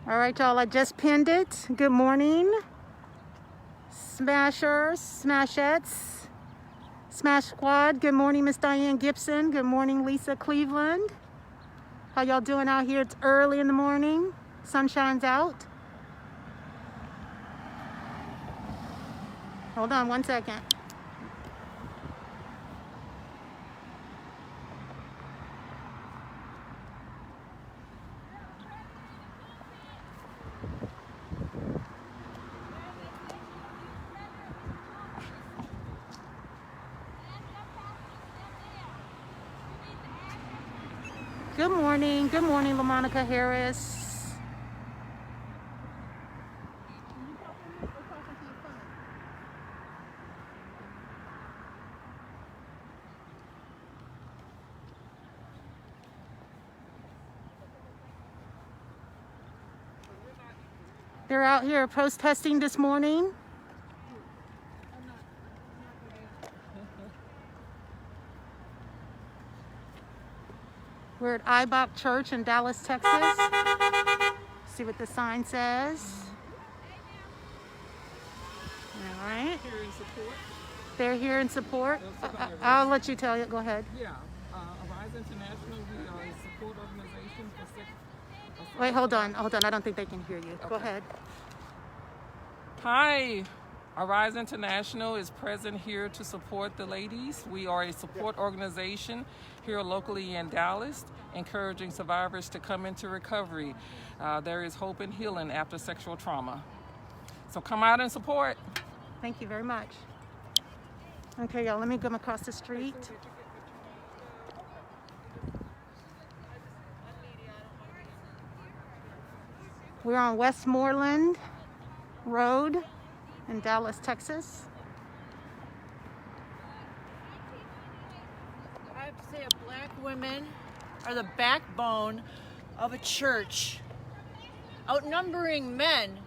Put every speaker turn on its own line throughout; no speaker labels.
All right, y'all, I just pinned it. Good morning, Smashers, Smashettes, Smash Squad. Good morning, Miss Diane Gibson. Good morning, Lisa Cleveland. How y'all doing out here? It's early in the morning. Sun shines out. Hold on one second. Good morning, LaMonica Harris. They're out here protesting this morning. We're at IBOC Church in Dallas, Texas. See what the sign says. All right.
Here in support.
They're here in support. I'll let you tell you. Go ahead.
Yeah. Arise International, we are a support organization for sex.
Wait, hold on. I don't think they can hear you. Okay. Go ahead.
Hi. Arise International is present here to support the ladies. We are a support organization here locally in Dallas, encouraging survivors to come into recovery. There is hope and healing after sexual trauma. So come out and support.
Thank you very much. Okay, y'all, let me come across the street. We're on Westmoreland Road in Dallas, Texas.
I have to say, black women are the backbone of a church, outnumbering men,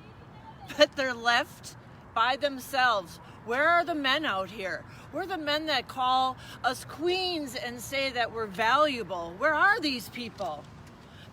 but they're left by themselves. Where are the men out here? Where are the men that call us queens and say that we're valuable? Where are these people?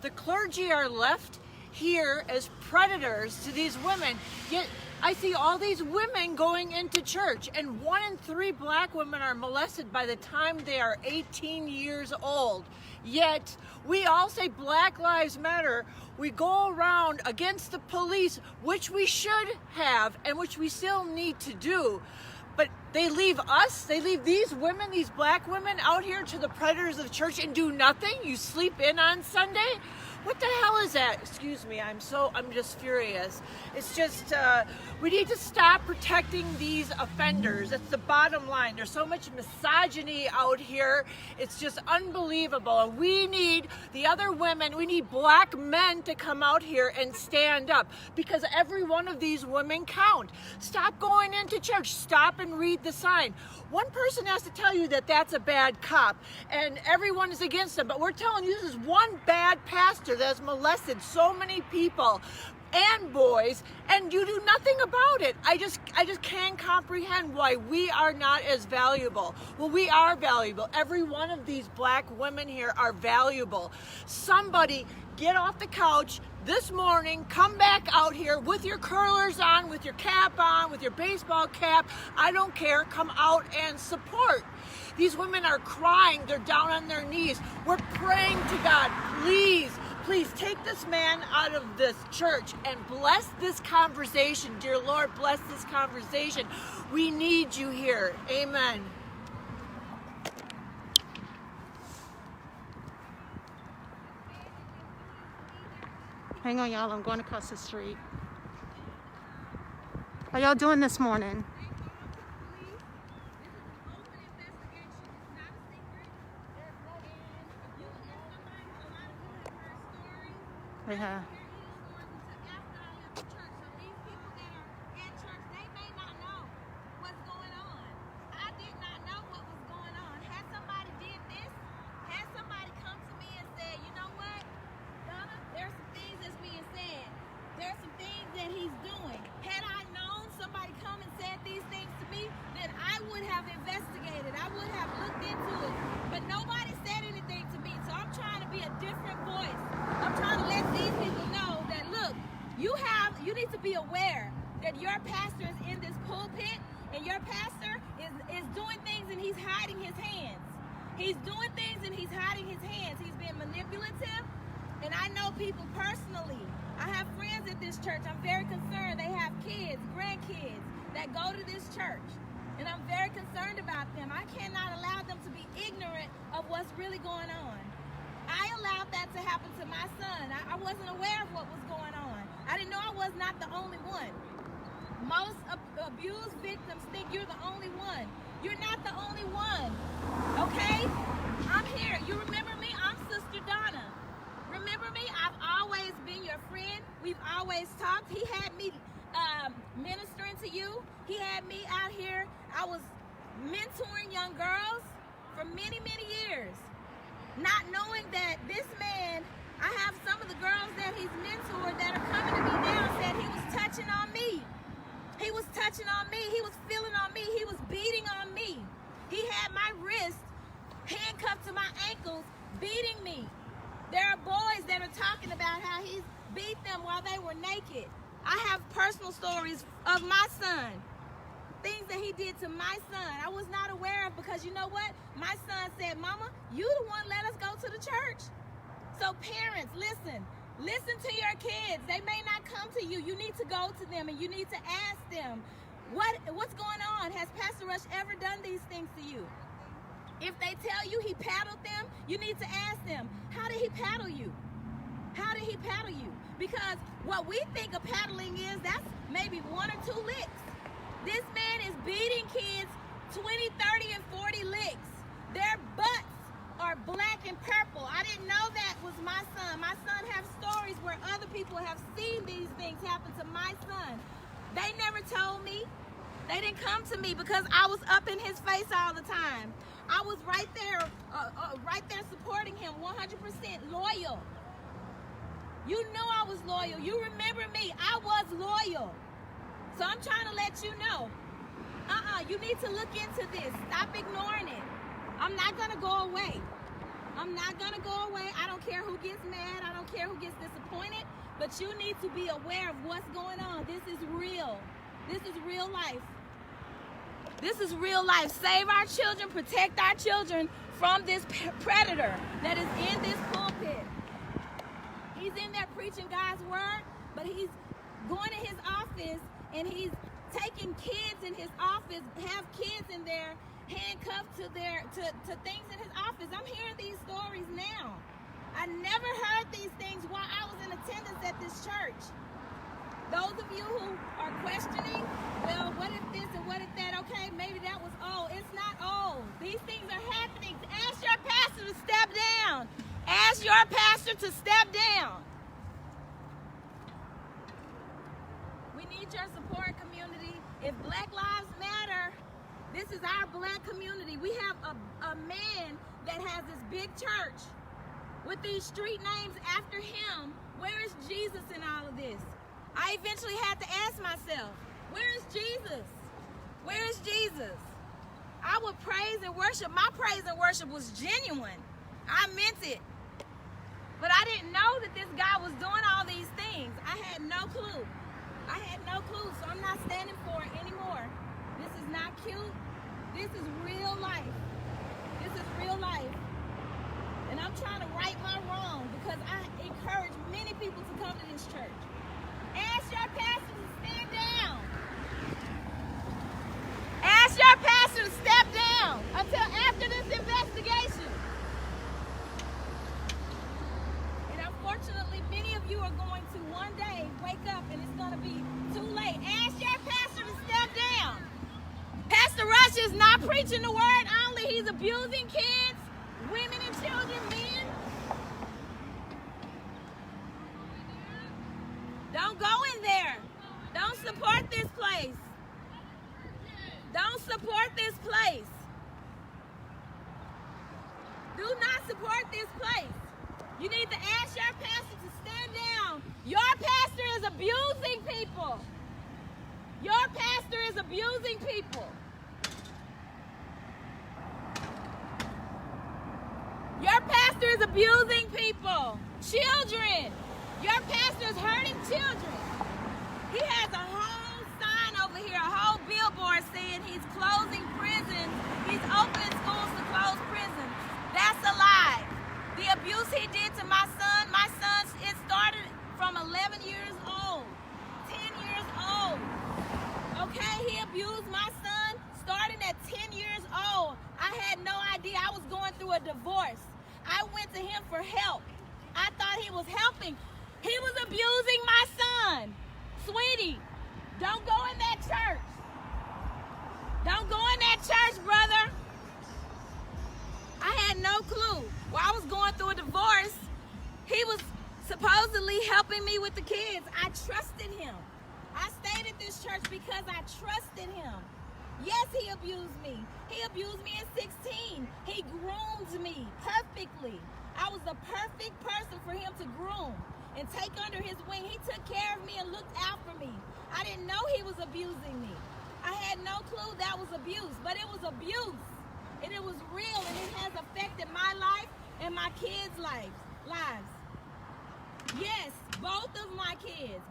The clergy are left here as predators to these women, yet I see all these women going into church, and 1 in 3 black women are molested by the time they are 18 years old. Yet we all say Black Lives Matter. We go around against the police, which we should have and which we still need to do. But they leave us, they leave these women, these black women out here to the predators of the church and do nothing. You sleep in on Sunday? What the hell is that? Excuse me, I'm just furious. It's just, we need to stop protecting these offenders. That's the bottom line. There's so much misogyny out here. It's just unbelievable. And we need the other women, we need black men to come out here and stand up, because every one of these women count. Stop going into church. Stop and read the sign. One person has to tell you that that's a bad cop, and everyone is against them. But we're telling you this is one bad pastor that has molested so many people and boys, and you do nothing about it. I just can't comprehend why we are not as valuable. Well, we are valuable. Every one of these black women here are valuable. Somebody get off the couch this morning, come back out here with your curlers on, with your cap on, with your baseball cap. I don't care. Come out and support. These women are crying. They're down on their knees. We're praying to God. Please take this man out of this church and bless this conversation. Dear Lord, bless this conversation. We need you here. Amen.
Hang on, y'all. I'm going across the street. How y'all doing this morning? Yeah.
But nobody said anything to me, so I'm trying to be a different voice. I'm trying to let these people know to be aware that your pastor is in this pulpit and your pastor is doing things and he's hiding his hands. He's doing things and he's hiding his hands. He's being manipulative. And I know people personally. I have friends at this church. I'm very concerned. They have kids, grandkids that go to this church. And I'm very concerned about them. I cannot allow them to be ignorant of what's really going on. I allowed that to happen to my son. I wasn't aware of what was going on. I didn't know I was not the only one. Most abused victims think you're the only one. You're not the only one, okay? I'm here. You remember me? I'm Sister Donna. Remember me? I've always been your friend. We've always talked. He had me ministering to you. He had me out here. I was mentoring young girls for many, many years. Not knowing that this man, I have some of the girls that he's mentored that are coming to me now and said he was touching on me. He was touching on me. He was feeling on me. He was beating on me. He had my wrist handcuffed to my ankles, beating me. There are boys that are talking about how he's beat them while they were naked. I have personal stories of my son. Things that he did to my son I was not aware of, because you know what? My son said, Mama, you the one let us go to the church. So parents, listen to your kids. They may not come to you. You need to go to them and you need to ask them, what's going on? Has Pastor Rush ever done these things to you? If they tell you he paddled them, you need to ask them, how did he paddle you? How did he paddle you? Because what we think of paddling is, that's maybe 1 or 2 licks. This man is beating kids 20, 30, and 40 licks. Their butts are black and purple. I didn't know that was my son. My son has stories where other people have seen these things happen to my son. They never told me. They didn't come to me because I was up in his face all the time. I was right there supporting him, 100% loyal. You knew I was loyal. You remember me. I was loyal. So I'm trying to let you know. You need to look into this. Stop ignoring it. I'm not going to go away. I'm not going to go away. I don't care who gets mad. I don't care who gets disappointed. But you need to be aware of what's going on. This is real. This is real life. This is real life. Save our children. Protect our children from this predator that is in this pulpit. He's in there preaching God's word, but he's going to his office and he's taking kids in his office, have kids in there handcuffed to things in his office. I'm hearing these stories now. I never heard these things while I was in attendance at this church. Those of you who are questioning, well, what if this and what if that? Okay, maybe that was old. It's not old. These things are happening. Ask your pastor to step down. Ask your pastor to step down. We need your support, community. If Black Lives Matter, this is our black community. We have a man that has this big church with these street names after him. Where is Jesus in all of this? I eventually had to ask myself, where is Jesus? Where is Jesus? I would praise and worship. My praise and worship was genuine. I meant it. But I didn't know that this guy was doing all these things. I had no clue. I had no clue, so I'm not standing for it anymore. This is not cute. This is real life. This is real life. And I'm trying to right my wrong because I encourage many people to come to this church. Ask your pastor to stand down. Ask your pastor to step down until after this investigation. And unfortunately, many of you are going to one day wake up and it's going to be too late. Ask your pastor to step down. Pastor Rush is not preaching the word only. He's abusing kids, women and children, men. Don't go in there. Don't support this place. Don't support this place. Do not support this place. You need to ask your pastor to stand down. Your pastor is abusing people. Your pastor is abusing people. Your pastor is abusing people. Children. Your pastor is hurting children. He has a whole sign over here, a whole billboard saying he's closing prisons. He's opening schools to close prisons. That's a lie. The abuse he did to my son, it started from 11 years old, 10 years old. Okay, he abused my son starting at 10 years old. I had no idea. I was going through a divorce. I went to him for help. I thought he was helping. He was abusing my son. Sweetie, don't go in that church. Don't go in that church, brother. I had no clue. While I was going through a divorce, he was supposedly helping me with the kids. I trusted him. I stayed at this church because I trusted him. Yes, he abused me. He abused me at 16. He groomed me perfectly. I was the perfect person for him to groom and take under his wing. He took care of me and looked out for me. I didn't know he was abusing me. I had no clue that was abuse, but it was abuse. And it was real, and it has affected my life and my kids' lives. Yes, both of my kids.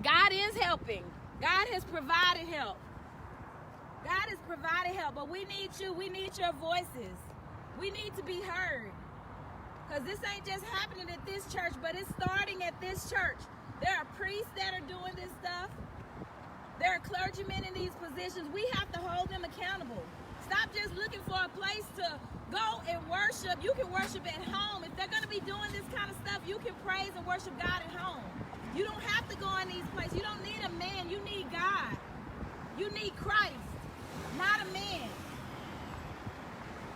God is helping. God has provided help. But we need you. We need your voices. We need to be heard. Because this ain't just happening at this church, but it's starting at this church. There are priests that are doing this stuff. There are clergymen in these positions. We have to hold them accountable. Stop just looking for a place to go and worship. You can worship at home. If they're going to be doing this kind of stuff, you can praise and worship God at home. You don't have to go in these places. You don't need a man. You need God. You need Christ, not a man.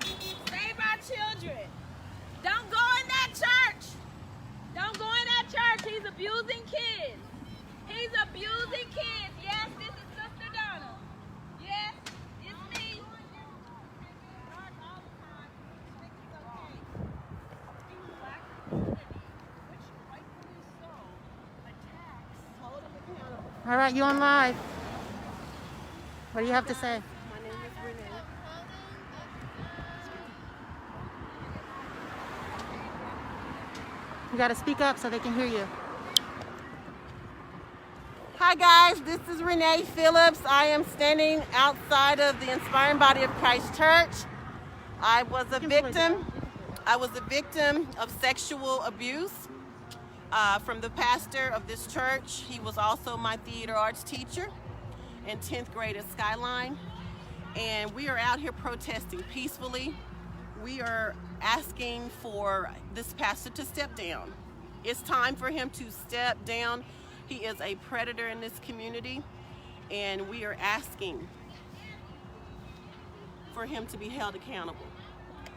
Save our children. Don't go in that church. Don't go in that church. He's abusing kids. He's abusing kids. Yes, this is Sister Donna. Yes, it's me.
All right, you on live. What do you have to say?
My name is Renee.
You got to speak up so they can hear you.
Hi guys, this is Renee Phillips. I am standing outside of the Inspiring Body of Christ Church. I was a victim of sexual abuse from the pastor of this church. He was also my theater arts teacher in 10th grade at Skyline. And we are out here protesting peacefully. We are asking for this pastor to step down. It's time for him to step down. He is a predator in this community, and we are asking for him to be held accountable.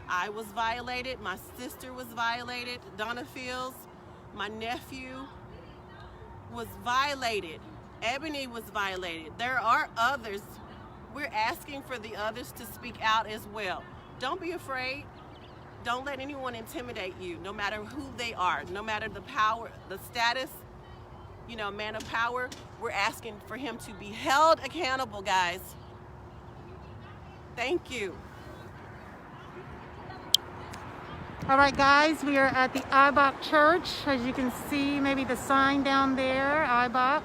I was violated, my sister was violated, Donna Fields, my nephew was violated, Ebony was violated. There are others. We're asking for the others to speak out as well. Don't be afraid. Don't let anyone intimidate you, no matter who they are, no matter the power, the status, you know, man of power. We're asking for him to be held accountable, guys. Thank you.
All right, guys, we are at the IBOC Church. As you can see, maybe the sign down there, IBOC.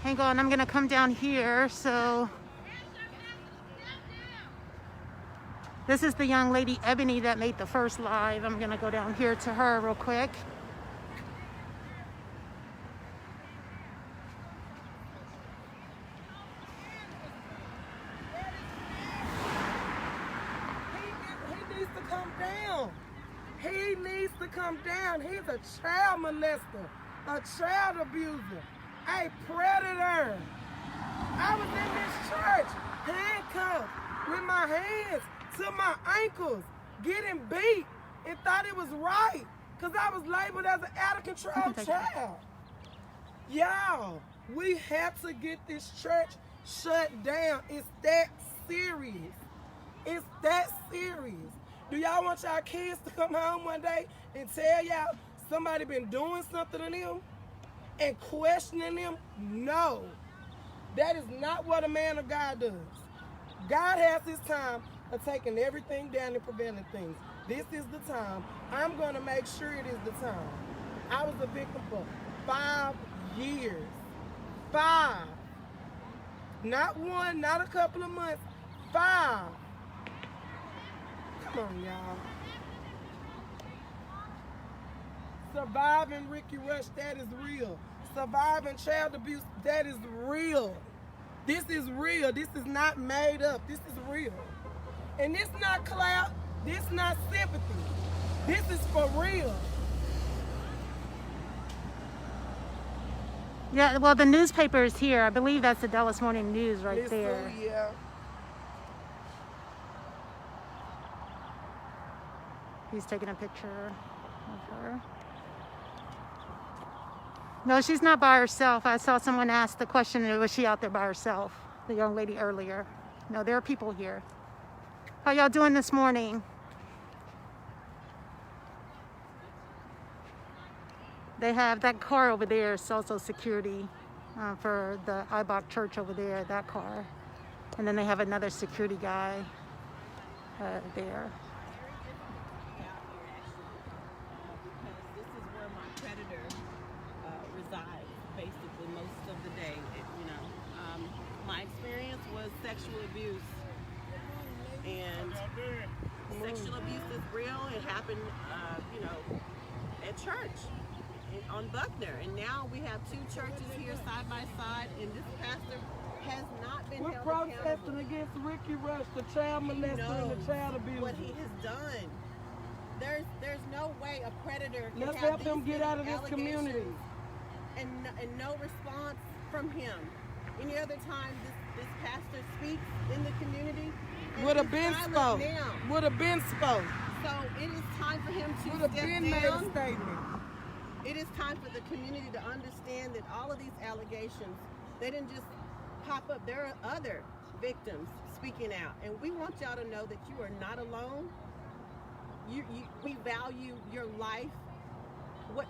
Hang on, I'm gonna come down here. So this is the young lady, Ebony, that made the first live. I'm gonna go down here to her real quick.
He needs to come down. He needs to come down. He's a child molester, a child abuser, a predator. I was in this church, handcuffed, with my hands to my ankles, getting beat, and thought it was right, because I was labeled as an out-of-control child. Y'all, we have to get this church shut down. It's that serious. It's that serious. Do y'all want y'all kids to come home one day and tell y'all somebody been doing something to them? and questioning him? No. That is not what a man of God does. God has his time of taking everything down and prevailing things. This is the time. I'm going to make sure it is the time. I was a victim for 5 years. 5. Not 1, not a couple of months. 5. Come on, y'all. Surviving Ricky Rush, that is real. Surviving child abuse, that is real. This is real. This is not made up. This is real. And this not clout. This not sympathy. This is for real.
Yeah, well, the newspaper is here. I believe that's the Dallas Morning News right
This
there.
too, yeah.
He's taking a picture of her. No, she's not by herself. I saw someone ask the question, was she out there by herself? The young lady earlier. No, there are people here. How y'all doing this morning? They have that car over there. It's also security for the IBOC church over there, that car. And then they have another security guy there.
This is where my predator resides, basically, most of the day. My experience was sexual abuse. And sexual abuse is real. It happened, at church on Buckner. And now we have 2 churches here side by side, and this pastor has not been
We're
held
protesting
accountable.
against Ricky Rush, the child molester and the child abuser.
What he has done. There's no way a predator can
Let's
have
help him
these
get out of this
allegations
community.
and no response from him. Any other time this pastor speaks in the community, and
Would have
he's
been
silent
spoke.
now.
Would have been spoke.
So it is time for him to
Would have
step
been made a
down.
statement.
It is time for the community to understand that all of these allegations, they didn't just pop up. There are other victims speaking out, and we want y'all to know that you are not alone. We value your life.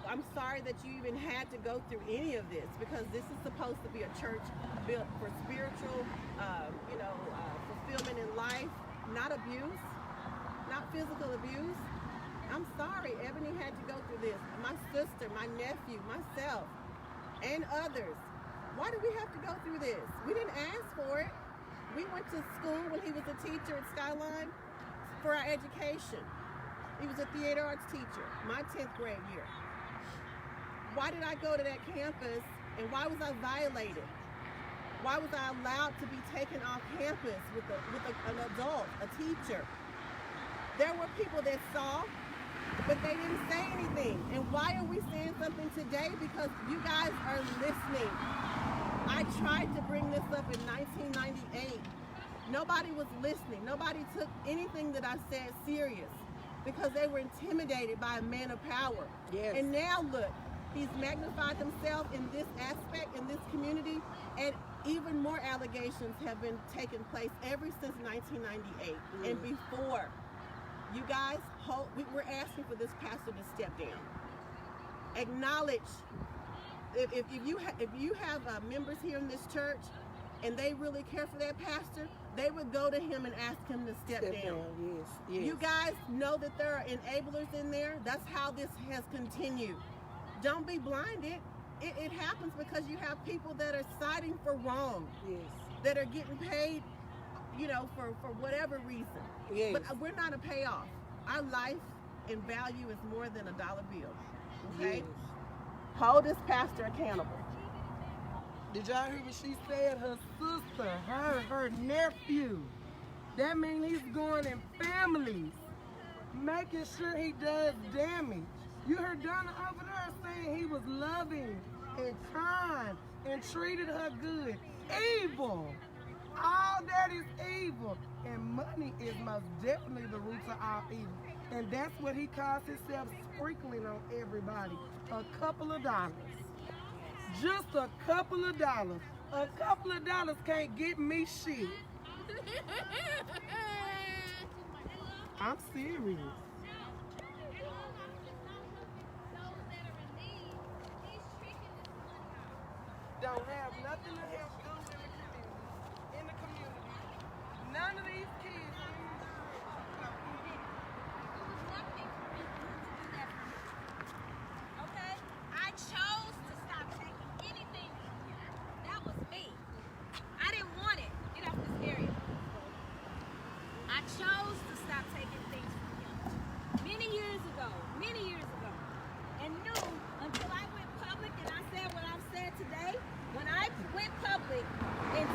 I'm sorry that you even had to go through any of this, because this is supposed to be a church built for spiritual, fulfillment in life, not abuse, not physical abuse. I'm sorry Ebony had to go through this. My sister, my nephew, myself, and others. Why do we have to go through this? We didn't ask for it. We went to school when he was a teacher at Skyline for our education. He was a theater arts teacher, my 10th grade year. Why did I go to that campus, and why was I violated? Why was I allowed to be taken off campus with an adult, a teacher? There were people that saw, but they didn't say anything. And why are we saying something today? Because you guys are listening. I tried to bring this up in 1998. Nobody was listening. Nobody took anything that I said serious, because they were intimidated by a man of power.
Yes.
And now look, he's magnified himself in this aspect, in this community, and even more allegations have been taking place ever since 1998 and before. You guys, we're asking for this pastor to step down. Acknowledge, if you have members here in this church and they really care for that pastor, they would go to him and ask him to step down.
Yes.
You guys know that there are enablers in there. That's how this has continued. Don't be blinded. It happens because you have people that are siding for wrong.
Yes.
That are getting paid, for whatever reason.
Yes.
But we're not a payoff. Our life and value is more than a dollar bill. Okay?
Yes.
Hold this pastor accountable.
Did y'all hear what she said? Her sister, her nephew. That means he's going in families, making sure he does damage. You heard Donna over there saying he was loving and kind and treated her good. Evil. All that is evil. And money is most definitely the root of all evil. And that's what he calls himself, sprinkling on everybody. A couple of dollars. Just a couple of dollars. A couple of dollars can't get me shit. I'm serious. nothing to help them in the community. None of these kids.
Okay? I chose to stop taking anything from him. That was me. I didn't want it. Get off this area. I chose to stop taking things from him. Many years ago. And knew until I went public and I said what I've said today. When I went public in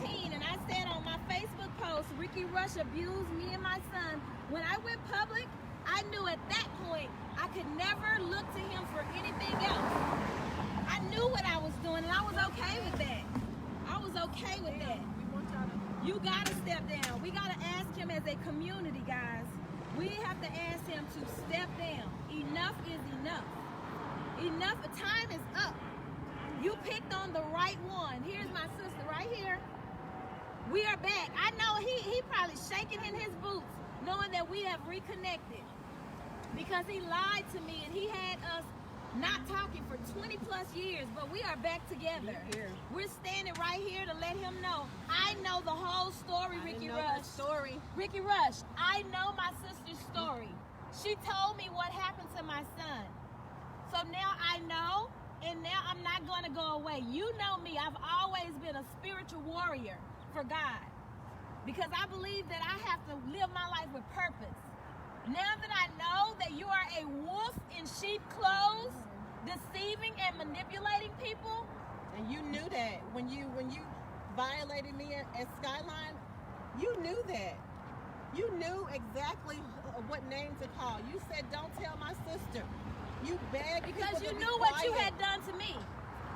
2018 and I said on my Facebook post, Ricky Rush abused me and my son. When I went public, I knew at that point I could never look to him for anything else. I knew what I was doing and I was okay with that. I was okay with that. You gotta step down. We gotta ask him as a community, guys. We have to ask him to step down. Enough is enough. Enough. Time is up. You picked on the right one. Here's my sister right here. We are back. I know he probably shaking in his boots knowing that we have reconnected because he lied to me and he had us not talking for 20 plus years, but we are back together. We're standing right here to let him know I know the whole story, Ricky Rush. Ricky Rush, I know my sister's story. She told me what happened to my son. So now I know, and now I'm not going to go away. You know me, I've always been a spiritual warrior for God because I believe that I have to live my life with purpose. Now that I know that you are a wolf in sheep clothes, deceiving and manipulating people.
And you knew that when you violated me at Skyline, you knew that. You knew exactly what name to call. You said, "Don't tell my sister." You begged
because you knew what you had done to me.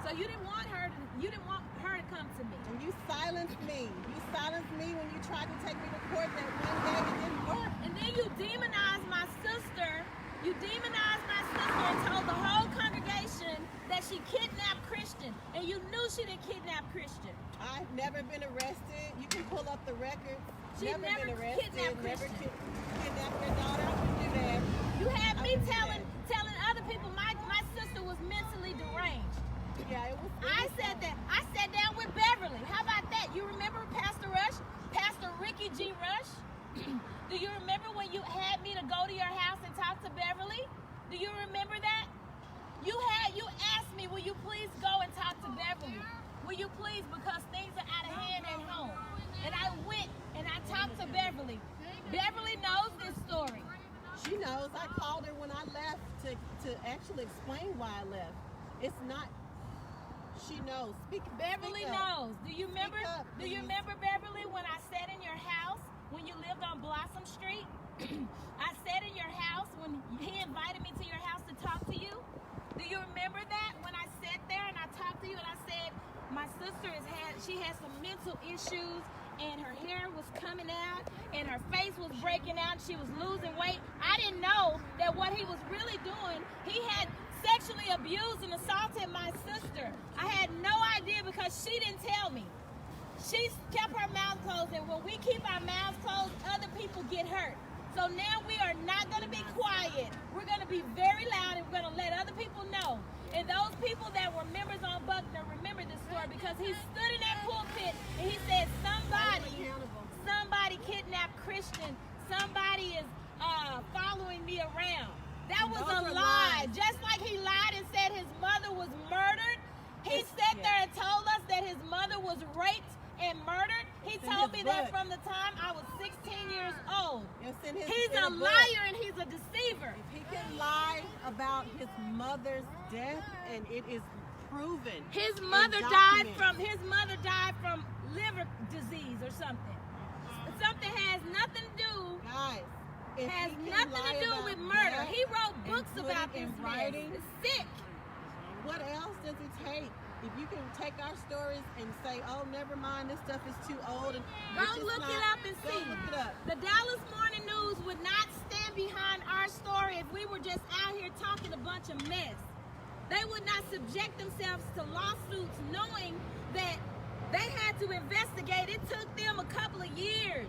So you didn't want her to come to me.
And you silenced me. You silenced me when you tried to take me to court that one day. It didn't work.
And then you demonized my sister. You demonized my sister and told the whole congregation that she kidnapped Christian. And you knew she didn't kidnap Christian.
I've never been arrested. You can pull up the records.
She never
been arrested.
kidnapped
Never
Christian.
kidnapped your daughter. I wouldn't do that.
You had me telling other people my sister was mentally deranged.
Yeah, it was.
I said that. I sat down with Beverly. How about that? You remember Pastor Rush? Pastor Ricky G. Rush? Do you remember when you had me to go to your house and talk to Beverly? Do you remember that? You asked me, will you please go and talk to Beverly? Will you please, because things are out of hand at home. And I went and I talked to Beverly. Beverly knows this story.
She knows. I called her when I left to actually explain why I left. It's not. She knows.
Beverly knows. Do you remember? Do you remember, Beverly, when I sat in your house when you lived on Blossom Street? I sat in your house when he invited me to your house to talk to you. Do you remember that when I sat there and I talked to you and I said my sister she has some mental issues and her hair was coming out and her face was breaking out and she was losing weight? I didn't know that what he was really doing, he had sexually abused and assaulted my sister. I had no idea because she didn't tell me. She kept her mouth closed, and when we keep our mouths closed, other people get hurt. So now we are not going to be quiet. We're going to be very loud, and we're going to let other people know. And those people that were members on Buckner remember this story because he stood in that pulpit and he said, somebody kidnapped Christian. Somebody is following me around. That was a lie. Just like he lied and said his mother was murdered, he sat there and told us that his mother was raped and murdered. He told me that from the time I was 16 years old. He's a liar and he's a deceiver.
If he can lie about his mother's death, and it is proven.
His mother died from liver disease or something. Something has nothing to do.
Guys,
has nothing to do with murder. He wrote books about this writing. It's sick.
What else does it take? If you can take our stories and say, "Oh, never mind, this stuff is too old," and
go look it up and see.
Look it up.
The Dallas Morning News would not stand behind our story if we were just out here talking a bunch of mess. They would not subject themselves to lawsuits knowing that they had to investigate. It took them a couple of years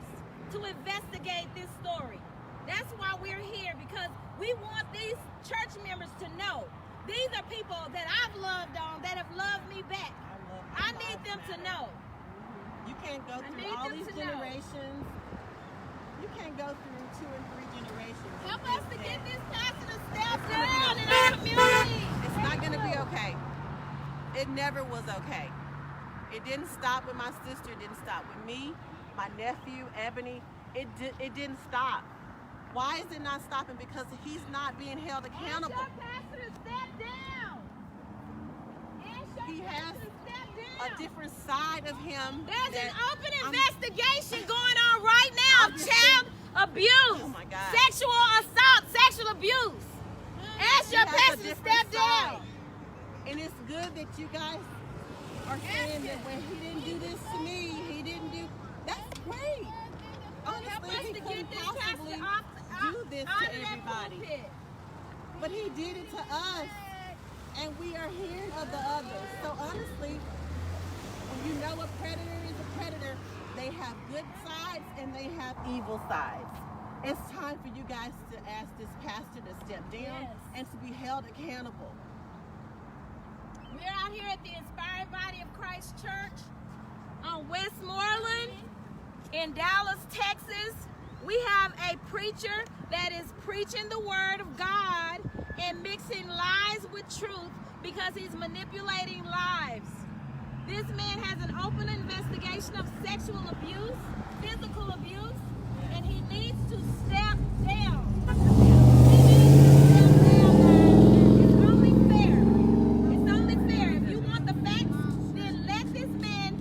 to investigate this story. That's why we're here, because we want these church members to know these are people that I've loved on, that have loved me back. I need them to know.
You can't go
I
through
need
all
them
these
to know.
generations. You can't go through 2 and 3 generations.
Help
and
us to
think
get
that
this pastor to step down in our community.
It's not going to be okay. It never was okay. It didn't stop with my sister. It didn't stop with me, my nephew, Ebony. It didn't stop. Why is it not stopping? Because he's not being held accountable.
Ask your pastor to step down. Ask your
He
pastor
has
to step down.
a different side of him.
There's an
that
open
I'm-
investigation going on right now of
Obviously.
child abuse,
Oh my God.
sexual assault, sexual abuse. Ask
He
your
has a
pastor to
different
step down.
side. And it's good that you guys are saying that when he didn't do this to me, he didn't do. That's great.
Help
Honestly,
us
he
to
couldn't
get this
possibly
pastor off
do this
out
to
of that
everybody.
pulpit.
But he did it to us, and we are hearing of the others. So honestly, when you know a predator is a predator, they have good sides and they have evil sides. It's time for you guys to ask this pastor to step down
Yes.
and to be held accountable.
We're out here at the Inspired Body of Christ Church on Westmoreland in Dallas, Texas. We have a preacher that is preaching the word of God and mixing lies with truth because he's manipulating lives. This man has an open investigation of sexual abuse, physical abuse, and he needs to step down. It's only fair. It's only fair. If you want the facts, then let this man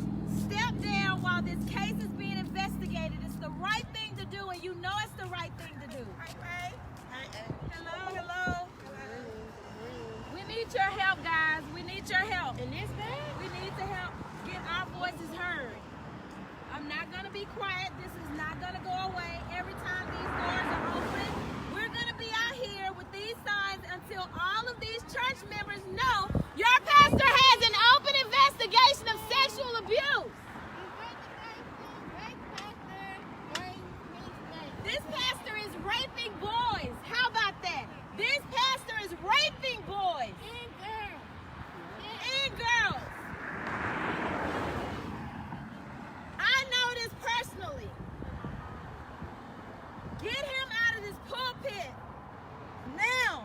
step down while this case is being investigated. It's the right thing to do, and you know it's the right thing to do. Hello. We need your help, guys. We need your help.
In this bag?
We need to help get our voices heard. I'm not going to be quiet. This is not going to go away. Every time these doors are open, we're going to be out here with these signs until all of these church members know your pastor has an open investigation of sexual abuse. This pastor is raping boys. How about that? This pastor is raping boys and girls. I know this personally. Get him out of this pulpit now.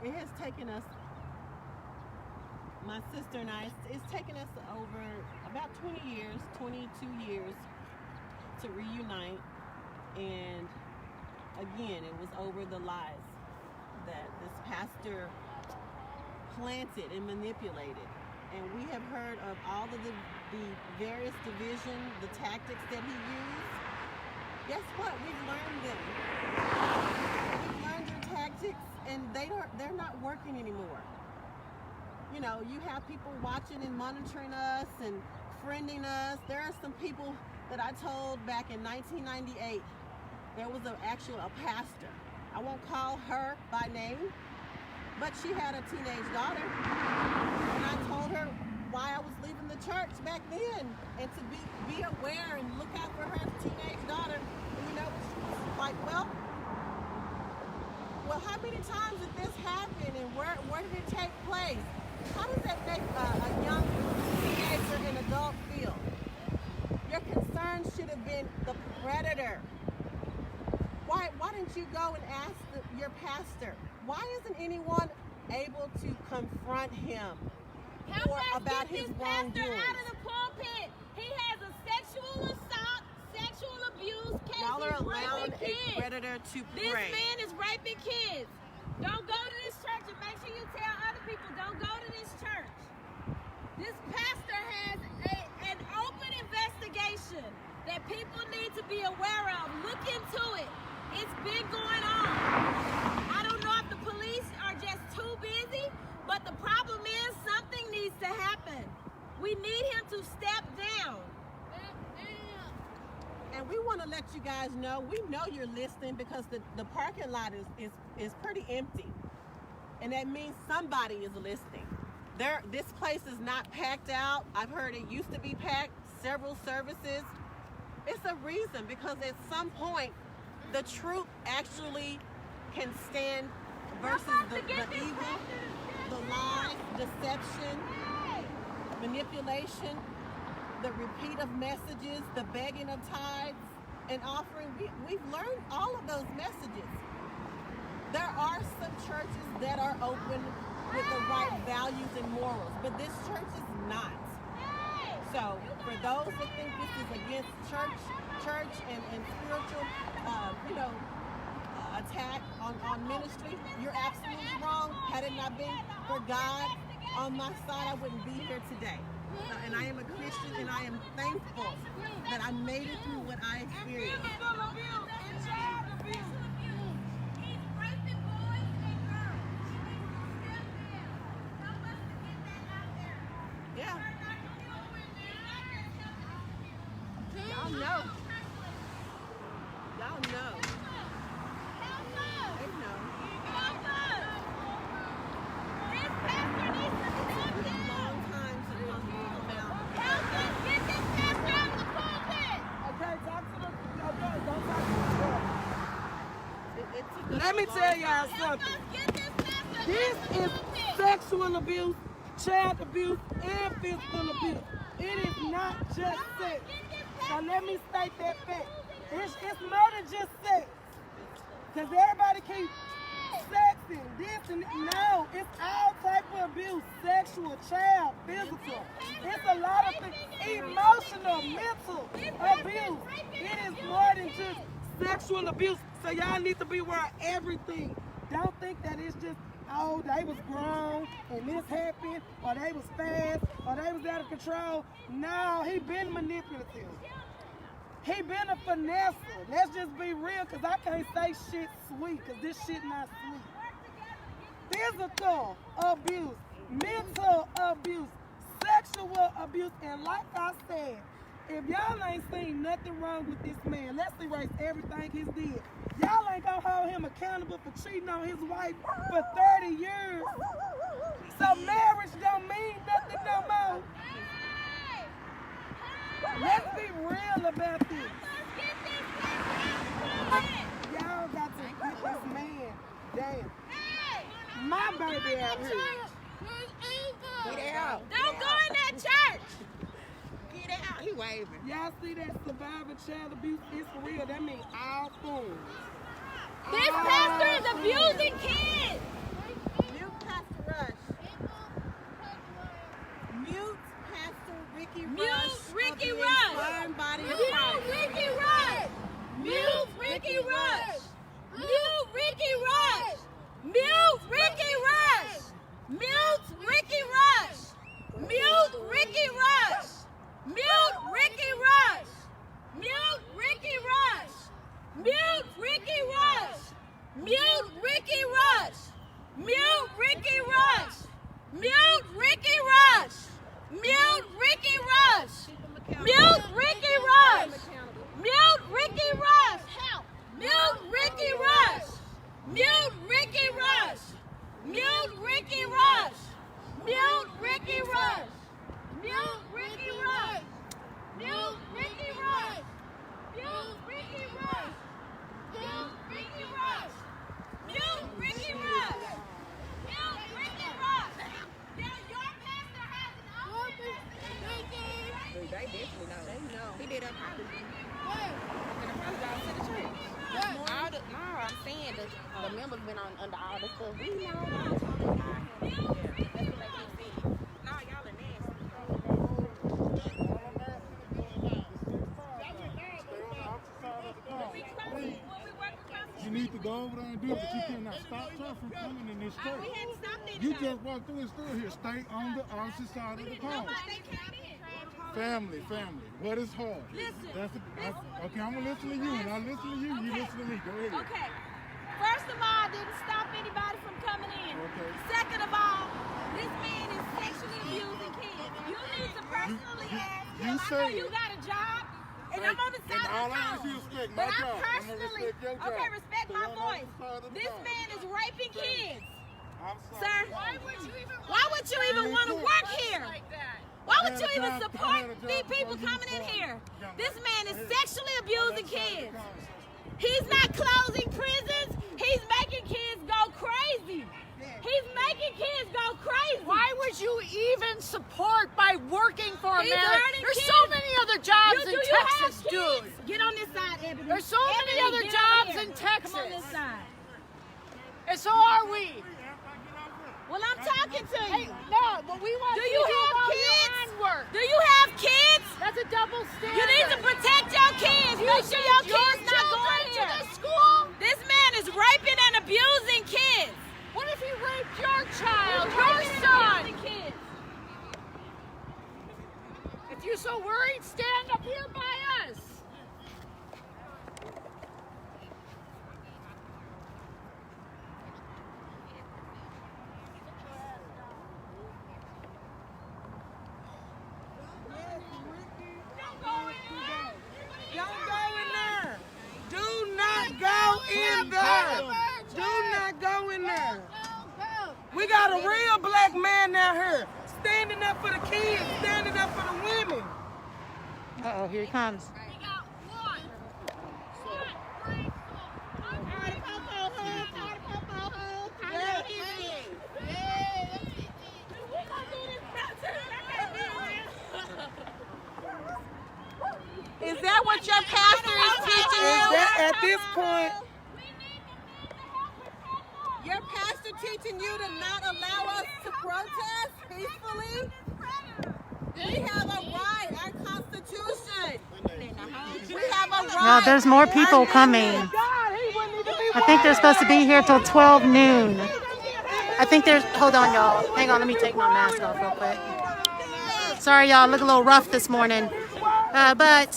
It has taken us, my sister and I, it's taken us over about 22 years to reunite. And again, it was over the lies that this pastor planted and manipulated. And we have heard of all of the various divisions, the tactics that he used. Guess what? We've learned them. We've learned your tactics, and they're not working anymore. You know, you have people watching and monitoring us and friending us. There are some people that I told back in 1998. There was a pastor. I won't call her by name, but she had a teenage daughter. And I told her why I was leaving the church back then, and to be aware and look out for her teenage daughter. And you know, she was like, well, how many times did this happen, and where did it take place? How does that make a young teenager and adult feel? Your concern should have been the predator. Why didn't you go and ask your pastor? Why isn't anyone able to confront him
Help us
about
get
his
this pastor
wrongdoings?
out of the pulpit. He has a sexual assault, sexual abuse case.
Y'all are
He's
allowing
raping
a
kids.
predator to
This
prey.
man is raping kids. Don't go to this church, and make sure you tell other people, don't go to this church. This pastor has an open investigation that people need to be aware of. Look into it. It's been going on. I don't know if the police are just too busy, but the problem is something needs to happen. We need him to step down.
And we want to let you guys know, we know you're listening because the parking lot is pretty empty. And that means somebody is listening. This place is not packed out. I've heard it used to be packed
several services. It's a reason, because at some point, the truth actually can stand versus the evil, the lies, deception, manipulation, the repeat of messages, the begging of tithes and offering. We've learned all of those messages. There are some churches that are open with the right values and morals, but this church is not. So for those that think this is against church and spiritual, attack on ministry, you're absolutely wrong. Had it not been for God on my side, I wouldn't be here today. And I am a Christian, and I am thankful that I made it through what I experienced. Yeah. Y'all know. Y'all know. They know.
Let me tell y'all something. This is sexual abuse, child abuse, and physical abuse. It is not just sex. So let me state that fact. It's more than just sex. Because everybody keeps sexing, this and no, it's all type of abuse. Sexual, child, physical. It's a lot of things. Emotional, mental abuse. It is more than just sexual abuse. So y'all need to be aware of everything. Don't think that it's just, oh, they was grown and this happened, or they was fast, or they was out of control. No, he been manipulative. He been a finesser. Let's just be real, because I can't say shit sweet, because this shit not sweet. Physical abuse, mental abuse, sexual abuse, and like I said, if y'all ain't seen nothing wrong with this man, let's erase everything he's did. Y'all ain't gonna hold him accountable for cheating on his wife for 30 years. So marriage don't mean nothing no more. Let's be real about this. Y'all got to get this man. Damn. My baby out here.
Get out. Don't go in that church.
Get out. He waving.
Y'all see that survivor child abuse? It's for real. That means all forms.
This pastor is abusing kids.
Mute Pastor Rush. Mute Pastor Ricky Rush.
Mute Ricky
of the
Rush.
Inspiring Body of
Mute
Christ.
Ricky Rush. Mute Ricky Rush. Mute Ricky Rush. Mute Ricky Rush. Mute Ricky Rush. Mute Ricky Rush. Mute Ricky Rush. Mute Ricky Rush. Mute Ricky Rush. Mute Ricky Rush. Mute Ricky Rush. Mute Ricky Rush. Mute Ricky Rush. Mute Ricky Rush. Mute Ricky Rush. Help. Mute Ricky Rush. Mute Ricky Rush. Mute Ricky Rush. Mute Ricky Rush. Mute Ricky Rush. Mute Ricky Rush. Mute Ricky Rush. Mute Ricky Rush. Mute Ricky Rush. Mute Ricky Rush. Now your pastor has an open.
They definitely know.
They know.
He did apologize. And apologize to the church. I'm saying the members been under all the stuff. We know. That's what they said. Nah, y'all are nasty.
You need to go over there and do it, but you cannot stop her from coming in this church. You just walked through and stood here. Stay on the opposite side of the car. Family. What is hard?
Listen.
Okay, I'm going to listen to you. When I listen to you, you listen to me. Go ahead.
Okay. First of all, I didn't stop anybody from coming in.
Okay.
Second of all, this man is sexually abusing kids. You need to personally ask him.
you
I
say
know
it.
you got a job, and I'm on the side
And all
of the
I ask
phone.
you is respect my
But I
job. I'm gonna
personally,
respect your job.
okay, respect
Stay
my
on the
voice.
other side of the
This
phone.
man is raping kids.
I'm sorry.
Sir, why would you even want to work here? Why would you even support these people coming in here? This man is sexually abusing kids. He's not closing prisons. He's making kids go crazy. He's making kids go crazy.
Why would you even support by working for
He's
America?
hurting
There's
kids.
so many other jobs
Do
in
you
Texas,
have kids?
dude.
Get on this side, Ebony.
There's so many
Ebony,
other
get
jobs
over
in
here.
Texas.
Come on this side.
And so are we.
Well, I'm talking to
Hey,
you.
no, but we want
Do
you
you
to do
have
all
kids?
your own work.
Do you have kids?
That's a double standard.
You need to protect your kids. Make sure your kids not going
to
here.
the school.
This man is raping and abusing kids.
What if he raped your child,
He's
your
raping and
son?
abusing kids.
If you're so worried, stand up here by us.
Don't go in there. Do not go in there. Do not go in there. We got a real black man down here standing up for the kids, standing up for the women.
Uh-oh, here he comes.
Is that what your pastor is teaching you?
At this point,
Your pastor teaching you to not allow us to protest peacefully? We have a right, our Constitution. We have a right.
No, there's more people coming. I think they're supposed to be here till 12 noon. I think there's, hold on, y'all. Hang on, let me take my mask off real quick. Sorry, y'all, look a little rough this morning. But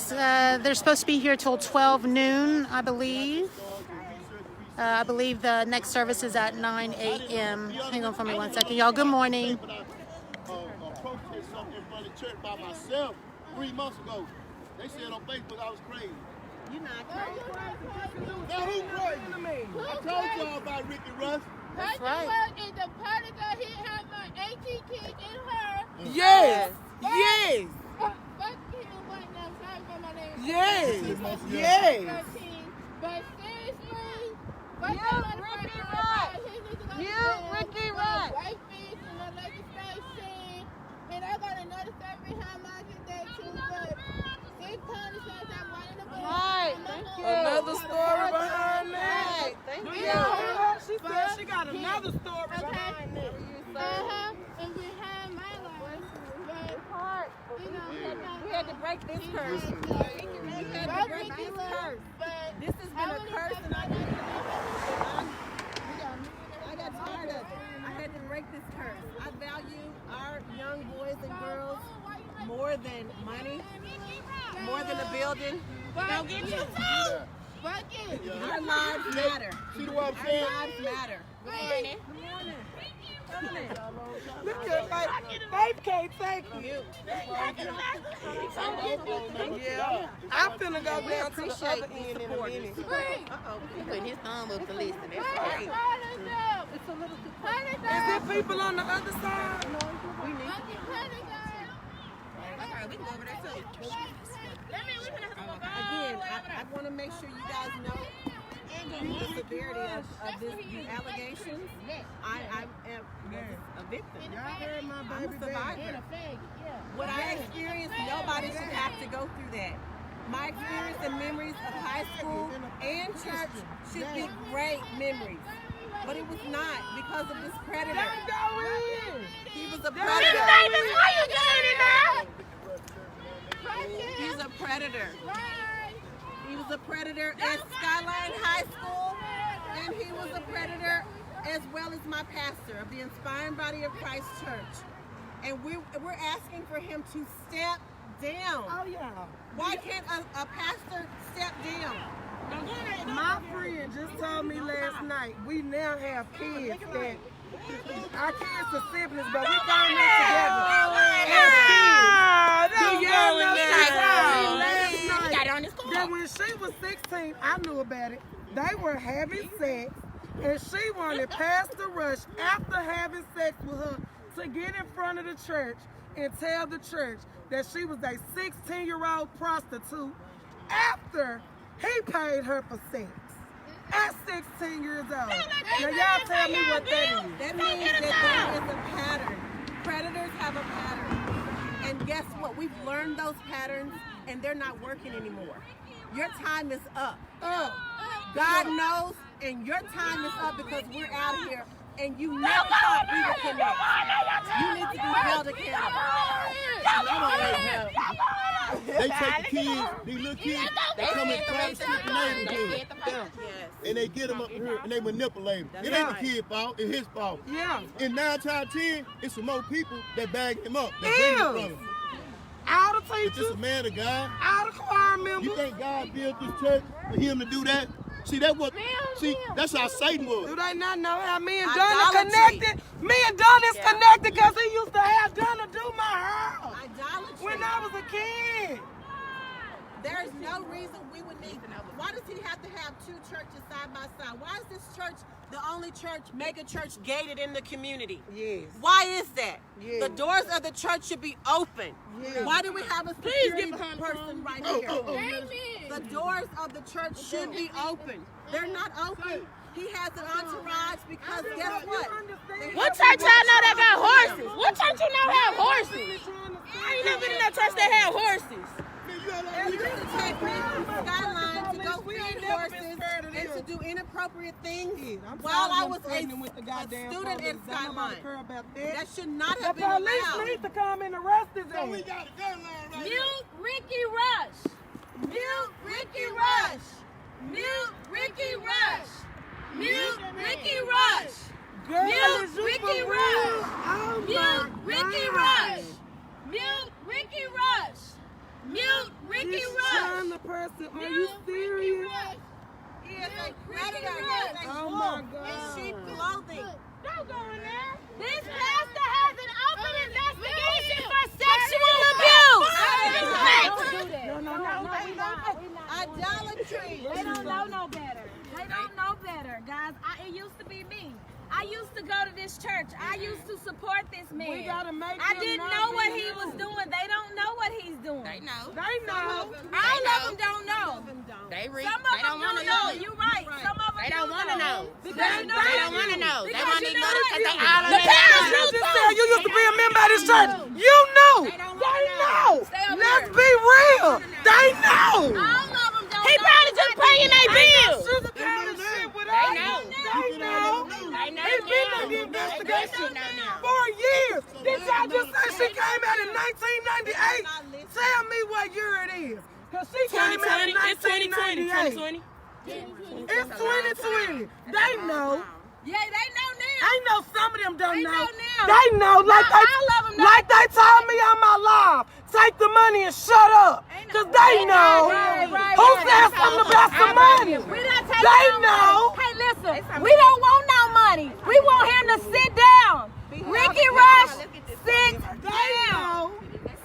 they're supposed to be here till 12 noon, I believe. I believe the next service is at 9 a.m. Hang on for me 1 second. Y'all, good morning.
Protest something in front of the church by myself 3 months ago. They said on Facebook I was crazy.
You're not crazy.
Now who crazy? I told y'all about Ricky Russ.
That's right.
Is the party that he had my 18 kids in her.
yes, yes,
Fuck him right now. Sorry for my name.
yes, yes.
13. But seriously,
Ricky Russ.
White fish in the legislation. And I got another story behind my today too. But this county says I'm one of the
Right, thank you.
Another story behind that.
Right, thank you.
She said she got another story behind that.
And behind my life. But, you know,
We had to break this curse. We had to break this curse. This has been a curse, and I got tired of it. I had to break this curse. I value our young boys and girls more than money, more than a building.
Don't get you
Our lives matter.
See what I'm
Our
saying?
lives matter.
Look at Faith can't take you. Yeah, I'm finna go
We
down to the
appreciate
other
these
end in a
supporters.
minute.
Uh-oh, he put his thumb up to listen. That's great.
Is there people on the other side?
We need to Again, I want to make sure you guys know the severity of these allegations. I am a victim. I'm a survivor. What I experienced, nobody should have to go through that. My experience and memories of high school and church should be great memories. But it was not because of this predator. He was a predator. He's a predator. He was a predator at Skyline High School, and he was a predator as well as my pastor of the Inspiring Body of Christ Church. And we're asking for him to step down.
Oh yeah.
Why can't a pastor step down?
My friend just told me last night we now have kids that our kids are siblings, but we came in together as kids. Do y'all know she told me last night that when she was 16, I knew about it. They were having sex, and she wanted Pastor Rush, after having sex with her, to get in front of the church and tell the church that she was a 16-year-old prostitute after he paid her for sex at 16 years old. Now y'all tell me what that is.
That means that there is a pattern. Predators have a pattern. And guess what? We've learned those patterns and they're not working anymore. Your time is up. God knows, and your time is up because we're out here and you never thought we would connect. You need to be held accountable.
They take the kids, these little kids, they come and try to sleep in the neighborhood. And they get them up here and they manipulate them. It ain't the kid's fault, it's his fault.
Yeah.
And 9 times 10, it's some more people that bag him up, that bring him from him.
All the
But
teachers,
this a man of God.
all the choir members.
You think God built this church for him to do that? See, that's how Satan was.
Do they not know how me and
Idolatry.
Donna connected? Me and Donna's connected because he used to have Donna do my hair
Idolatry.
when I was a kid.
There's no reason we would need. Why does he have to have 2 churches side by side? Why is this church the only church, mega church, gated in the community?
Yes.
Why is that?
Yes.
The doors of the church should be open.
Yes.
Why do we have a security person right here?
Amen.
The doors of the church should be open. They're not open. He has an entourage because guess what?
What church y'all know that got horses? What church you know have horses? I ain't never been in that church that had horses.
You used to take me from Skyline to go feed horses and to do inappropriate things while I was a student at Skyline. That should not have
The
been
police
allowed.
need to come and arrest his ass.
We got a gun line right
Mute Ricky Rush. Mute Ricky Rush. Mute Ricky Rush. Mute Ricky Rush.
Girl,
Mute
is you
Ricky
for
Rush.
real? Oh
Mute
my
Ricky
God.
Rush. Mute Ricky Rush. Mute Ricky
This
Rush.
China person, are you serious?
He is a predator. He is a
Oh
wolf
my
in
God.
sheep clothing.
Don't go in there. This pastor has an open investigation for sexual abuse.
Idolatry.
They don't know no better. They don't know better, guys. It used to be me. I used to go to this church. I used to support this man.
We gotta make
I
them
didn't
know
know what
they
he
know.
was doing. They don't know what he's doing.
They know.
All of them don't know.
They read.
Some of
They
them
don't want to
know.
know.
You're right. Some of them
They don't want to know.
Because
They don't want to know. They
Because
want
you
to
know
know because they
what?
all on
The
their
parents
own.
You just said you used to be a member of this church. You knew.
They don't
They
wanna
know.
Stay over
Let's
here.
be real. They know.
All of them don't
He
know.
probably just paying their bills.
Sugarcoating shit with
They
us.
know.
They know.
They know
He been
now.
in the investigation
They know now.
for years. Did y'all just say she came out in 1998? Tell me what year it is. Because she came out in 1998. It's 2020. They know.
Yeah, they know now.
I know some of them don't
They
know.
know now.
They know, like
Not all of them know.
like they told me on my live. Take the money and shut up. Because they know. Who said something about some money?
We not taking
They
no
know.
money. Hey, listen, we don't want no money. We want him to sit down. Ricky Rush, sit down.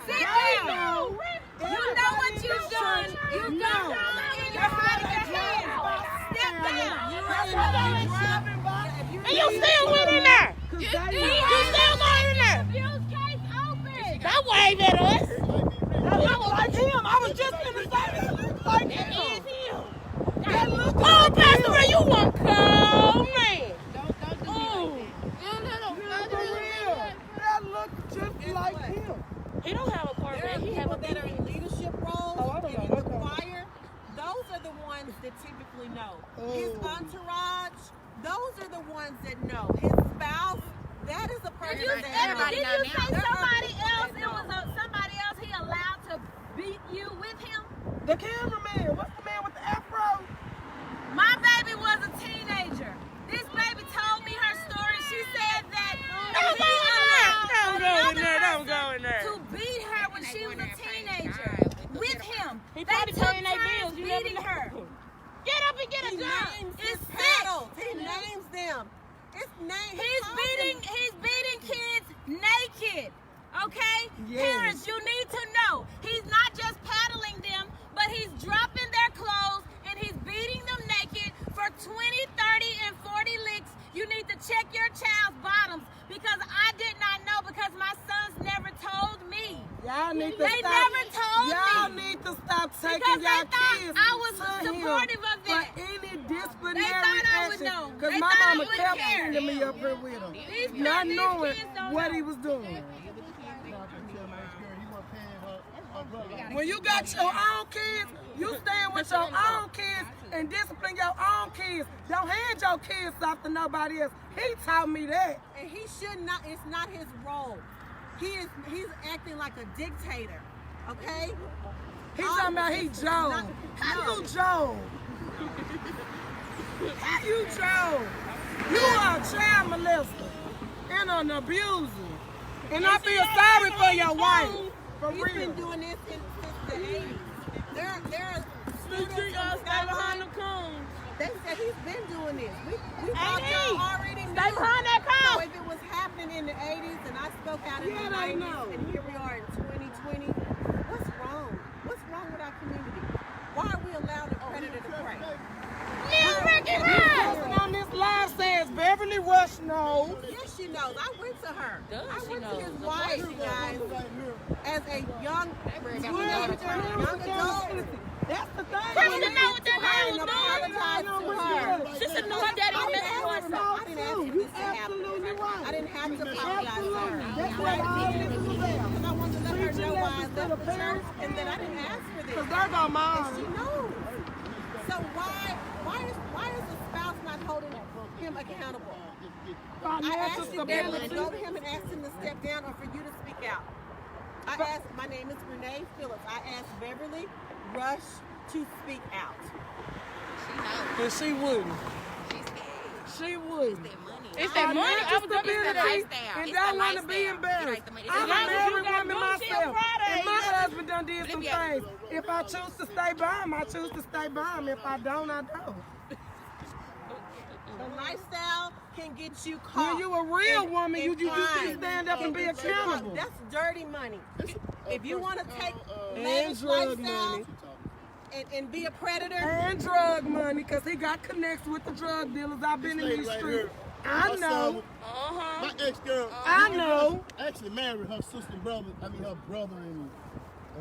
Sit down. You know what you've done. You've done wrong and you're hiding your hands. Step down.
And you still went in there. You still going in there.
Abuse case open.
Don't wave at us.
That look like him. I was just going to say that look like
That
him.
is him.
That look
Oh,
like
Pastor,
him.
you want cold man.
For real. That look just like him.
He don't have a car,
There are
man. He have
people
a
that are in leadership roles
Oh, I don't
and in
know.
the
Okay.
choir. Those are the ones that typically know. His
Oh.
entourage, those are the ones that know. His spouse, that is a person
Did you
that
say
knows.
somebody else? It was somebody else he allowed to beat you with him?
The cameraman. What's the man with the afro?
My baby was a teenager. This baby told me her story. She said that
Don't go in there. Don't go in there. Don't go in there.
to beat her when she was a teenager with him.
He
They
probably
took
paying their
turns
bills. You never
beating
know.
her.
Get up and get
He
a job.
names
It's
his
sick.
paddles. He names them. It's names.
He's beating kids naked. Okay?
Yes.
Parents, you need to know. He's not just paddling them, but he's dropping their clothes and he's beating them naked for 20, 30, and 40 licks. You need to check your child's bottoms because I did not know because my sons never told
Y'all need to
They
stop.
never told
Y'all
me.
need to stop taking
Because
y'all
they thought
kids
I was
to
supportive
him
of that.
for any disciplinary
They thought I would
action.
know.
Because
They
my
thought I
mama
wouldn't
kept
care.
sending me up here with him,
These
not
kids
knowing
don't
what
know.
he was doing.
Her brother.
When you got your own kids, you stand with your own kids and discipline your own kids. Don't hand your kids off to nobody else. He taught me that.
And he should not, it's not his role. He's acting like a dictator, okay?
He's talking about he Joe. How you Joe? How you Joe? You are a child molester and an abuser. And I feel sorry for your wife. For
He's
real.
been doing this since the 80s. There are students
Stay behind the cones.
They said he's been doing this. We thought y'all already knew.
Stay behind that cone.
So if it was happening in the 80s and I spoke out in the
they
90s
know.
and here we are in 2020, what's wrong? What's wrong with our community? Why are we allowed a predator to prey?
Person on this live says Beverly Rush knows.
Yes, she knows. I went to her. I
she
went to
knows.
his
Of
wife,
course
you guys, as a young adult.
That's the thing.
Kristen know what that man was
Apologize to her.
She said, "No, her daddy was messing with her."
I didn't ask for
You
this to happen.
absolutely right.
I didn't have to apologize to her.
That's what all this is about.
Because I wanted to let her know why I left the church and that I didn't ask for this.
Because they're gonna
And
mind.
she knows. So why is the spouse not holding him accountable? I
Financial
asked you, Beverly, to
stability.
go to him and ask him to step down or for you to speak out. My name is Renee Phillips. I asked Beverly Rush to speak out.
And she wouldn't. She wouldn't.
It's that money. I was up in
Stability and don't want to be embarrassed. I'm a married woman myself, and my husband done did some things. If I choose to stay by him, I choose to stay by him. If I don't, I don't.
The lifestyle can get you caught.
When you a real woman, you
crime.
stand up and be
Can get you caught.
accountable.
That's dirty money. If you want to take
And
lavish
drug
lifestyle
money.
and be a predator,
And drug money, because he got connects with the drug dealers. I've been in
lady
these
right
streets.
here,
I know.
My ex-girl.
I know.
Actually married her sister and brother. I mean her brother and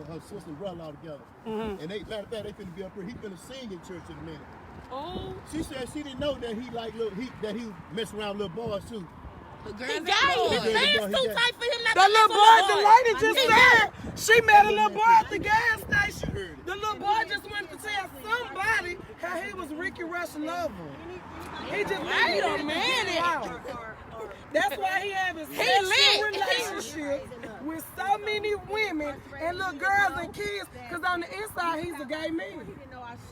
her sister and brother all together. And they, matter of fact, they finna be up here. He finna sing in church in a minute.
Oh,
She said she didn't know that he like that he mess around with little boys too.
he got his pants too tight for him not
The
to
little
mess
boy,
with
the
boys.
lady just said she met a little boy at the gas station. The little boy just wanted to tell somebody how he was Ricky Rush's lover. He just
Wait a minute.
That's why he having sexual relationships with so many women and little girls and kids. Cause on the inside he's a gay man.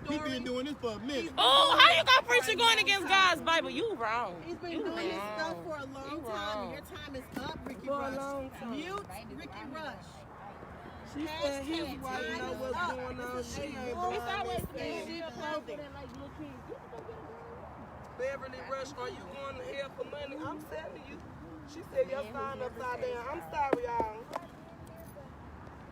He been doing this for a minute.
Oh, how you got preacher going against God's Bible? You wrong.
he's been doing this stuff for a long time. And your time is up, Ricky
For a
Rush.
long time.
Mute Ricky Rush.
She said his wife know what's going on. She ain't blind.
Sheep clothing.
Beverly Rush, are you going to hell for money? I'm telling you. She said your sign upside down. I'm sorry, y'all.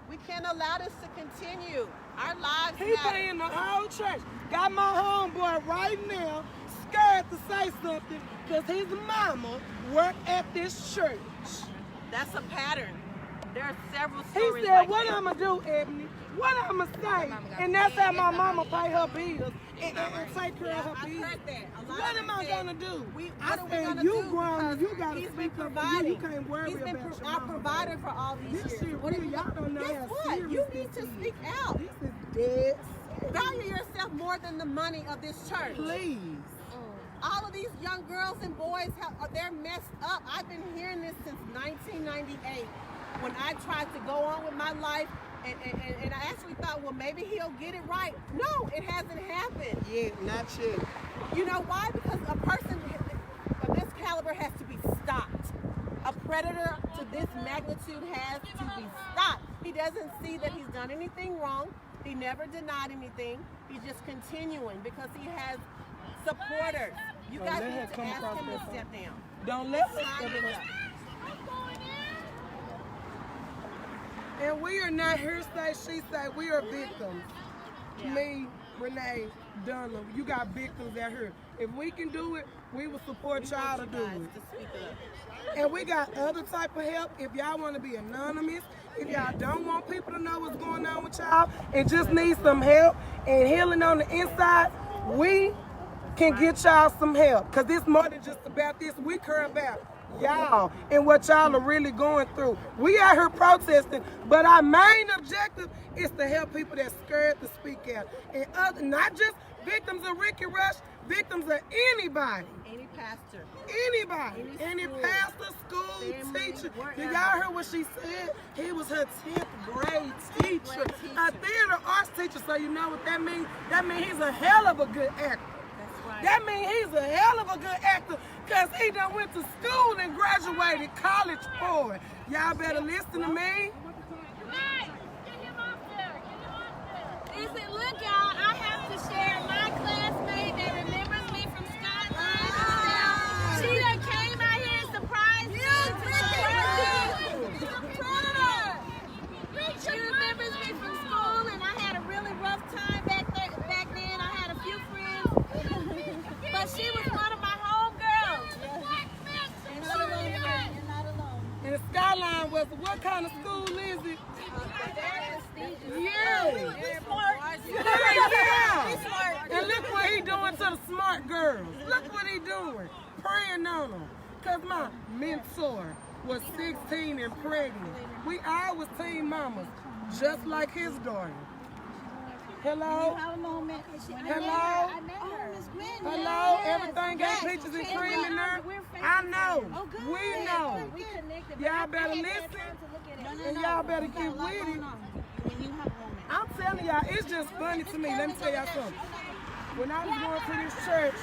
We can't allow this to continue. Our lives
He
matter.
paying the whole church. Got my homeboy right now scared to say something because his mama worked at this church.
That's a pattern. There are several
He
stories
said,
like
what
this.
I'm going to do, Ebony? What I'm going to say? And that's how my mama pay her bills and take care of her
I've
bills.
heard that. A lot
What
of
am I
people
going to do?
what
I
are we
said,
gonna
you
do?
grown, you
Because
got to
he's been
speak up for you.
providing.
You can't worry
He's been
about your
our
mama.
provider for all these
This
years.
shit
What are
real.
you
Y'all don't know
Guess
how
what?
serious
You
this
need to
is.
speak out.
This is dead.
Value yourself more than the money of this church.
Please.
All of these young girls and boys, they're messed up. I've been hearing this since 1998 when I tried to go on with my life. And I actually thought, well, maybe he'll get it right. No, it hasn't happened.
Yeah, not yet.
You know why? Because a person of this caliber has to be stopped. A predator to this magnitude has to be stopped. He doesn't see that he's done anything wrong. He never denied anything. He's just continuing because he has supporters. You guys
let her
need to
come
ask
across
him to
that
step down.
Don't let her
Sign
step
it
it
up.
up. And we are not here say, she say, we are victims. Me, Renee, Donna, you got victims out here. If we can do it, we will support y'all to do it. And we got other type of help if y'all want to be anonymous, if y'all don't want people to know what's going on with y'all and just need some help and healing on the inside, we can get y'all some help. Because it's more than just about this. We care about y'all and what y'all are really going through. We out here protesting, but our main objective is to help people that's scared to speak out. And other, not just victims of Ricky Rush, victims of anybody.
Any pastor.
Anybody. Any pastor, school, teacher. Did y'all hear what she said? He was her 10th grade teacher. A theater arts teacher, so you know what that means? That means he's a hell of a good actor. That means he's a hell of a good actor because he done went to school and graduated college for it. Y'all better listen to me.
Listen, look, y'all, I have to share my classmate that remembers me from Skyline. She done came out here and surprised me. She remembers me from school, and I had a really rough time back then. I had a few friends, but she was one of my homegirls. You're not alone. You're not alone.
And Skyline was, what kind of school is it? Yeah. And look what he doing to the smart girls. Look what he doing. Praying on them. Because my mentor was 16 and pregnant. We all was teen mamas, just like his daughter. Hello? Hello? Hello? Everything got pictures and cream in there? I know. We know. Y'all better listen. And y'all better get with it. I'm telling y'all, it's just funny to me. Let me tell y'all something. When I was going to this church,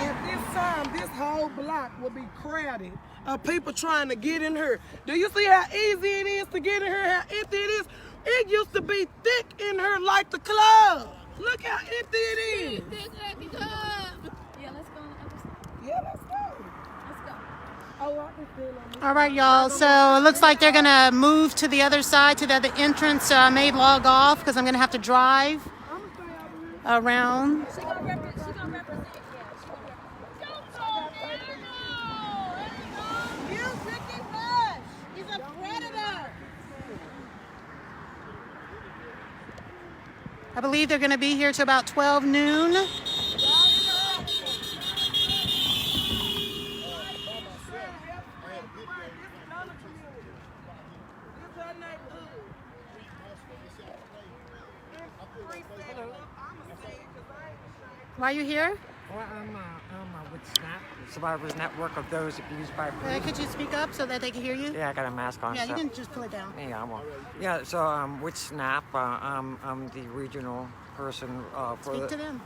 at this time, this whole block would be crowded of people trying to get in here. Do you see how easy it is to get in here, how empty it is? It used to be thick in here like the club. Look how empty it is.
Yeah, let's go on the other side.
Yeah, let's go.
Let's go.
Oh, I can feel on this.
All right, y'all. So it looks like they're going to move to the other side, to the other entrance. So I may log off because I'm going to have to drive around.
She gonna represent. Yeah, she gonna represent. You, Ricky Rush. He's a predator.
I believe they're going to be here till about 12 noon. Why are you here?
Well, I'm with SNAP, Survivors Network of Those Abused by Police.
Could you speak up so that they can hear you?
Yeah, I got a mask on.
Yeah,
so.
you can just pull it down.
Yeah, I won't. Yeah, so with SNAP, I'm the regional person for
Speak to them.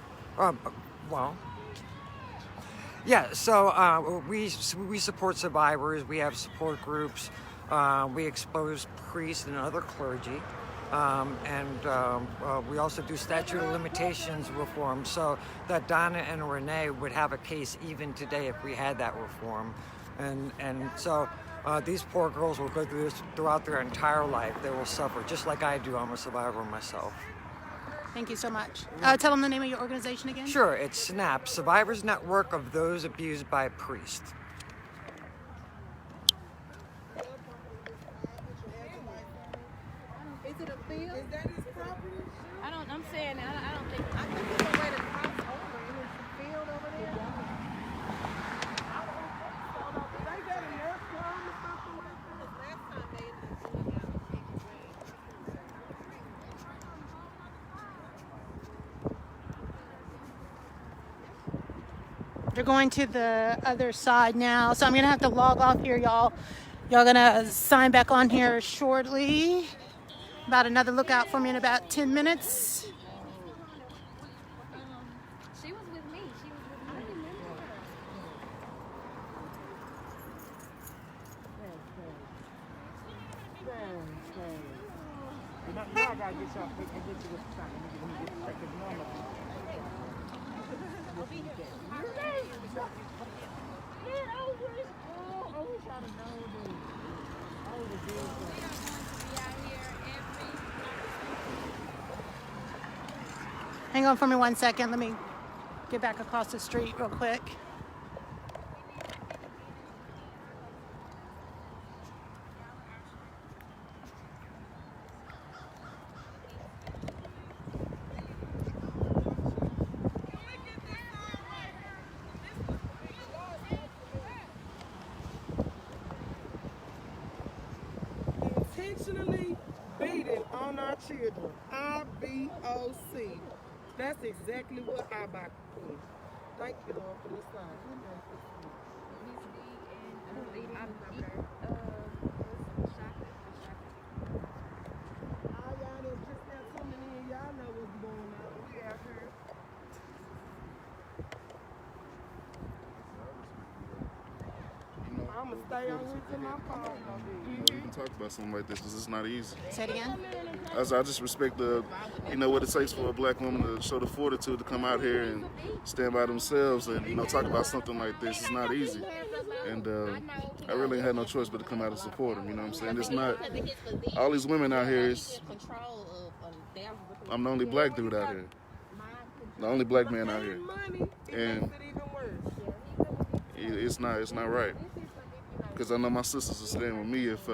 Well, yeah, so we support survivors. We have support groups. We expose priests and other clergy. We also do statute of limitations reform so that Donna and Renee would have a case even today if we had that reform. And so these poor girls will go through this throughout their entire life. They will suffer, just like I do. I'm a survivor myself.
Thank you so much. Tell them the name of your organization again.
Sure, it's SNAP, Survivors Network of Those Abused by Priests.
Is it a field?
Is that his property?
I'm saying, I don't think.
I think it's a way to cross over. And there's a field over there.
They got a nurse home or something like that?
Last time they
They're going to the other side now, so I'm gonna have to log off here, y'all. Y'all gonna sign back on here shortly. About another lookout for me in about 10 minutes.
She was with me. I remember her.
Now I gotta get y'all, get to this time. Let me get the normal.
Hang on for me 1 second. Let me get back across the street real quick.
intentionally beating on our children. IBOC. That's exactly what IBOC is. Thank you, Lord, for this sign. All y'all that's just now coming in, y'all know what's going on. We out here. I'ma stay on here till my phone.
You can talk about something like this because it's not easy.
Say it again.
I just respect what it takes for a black woman to show the fortitude to come out here and stand by themselves and, talk about something like this. It's not easy. And I really had no choice but to come out and support them, you know what I'm saying? It's not, all these women out here, I'm the only black dude out here. The only black man out here. And it's not right. Because I know my sisters will stand with me if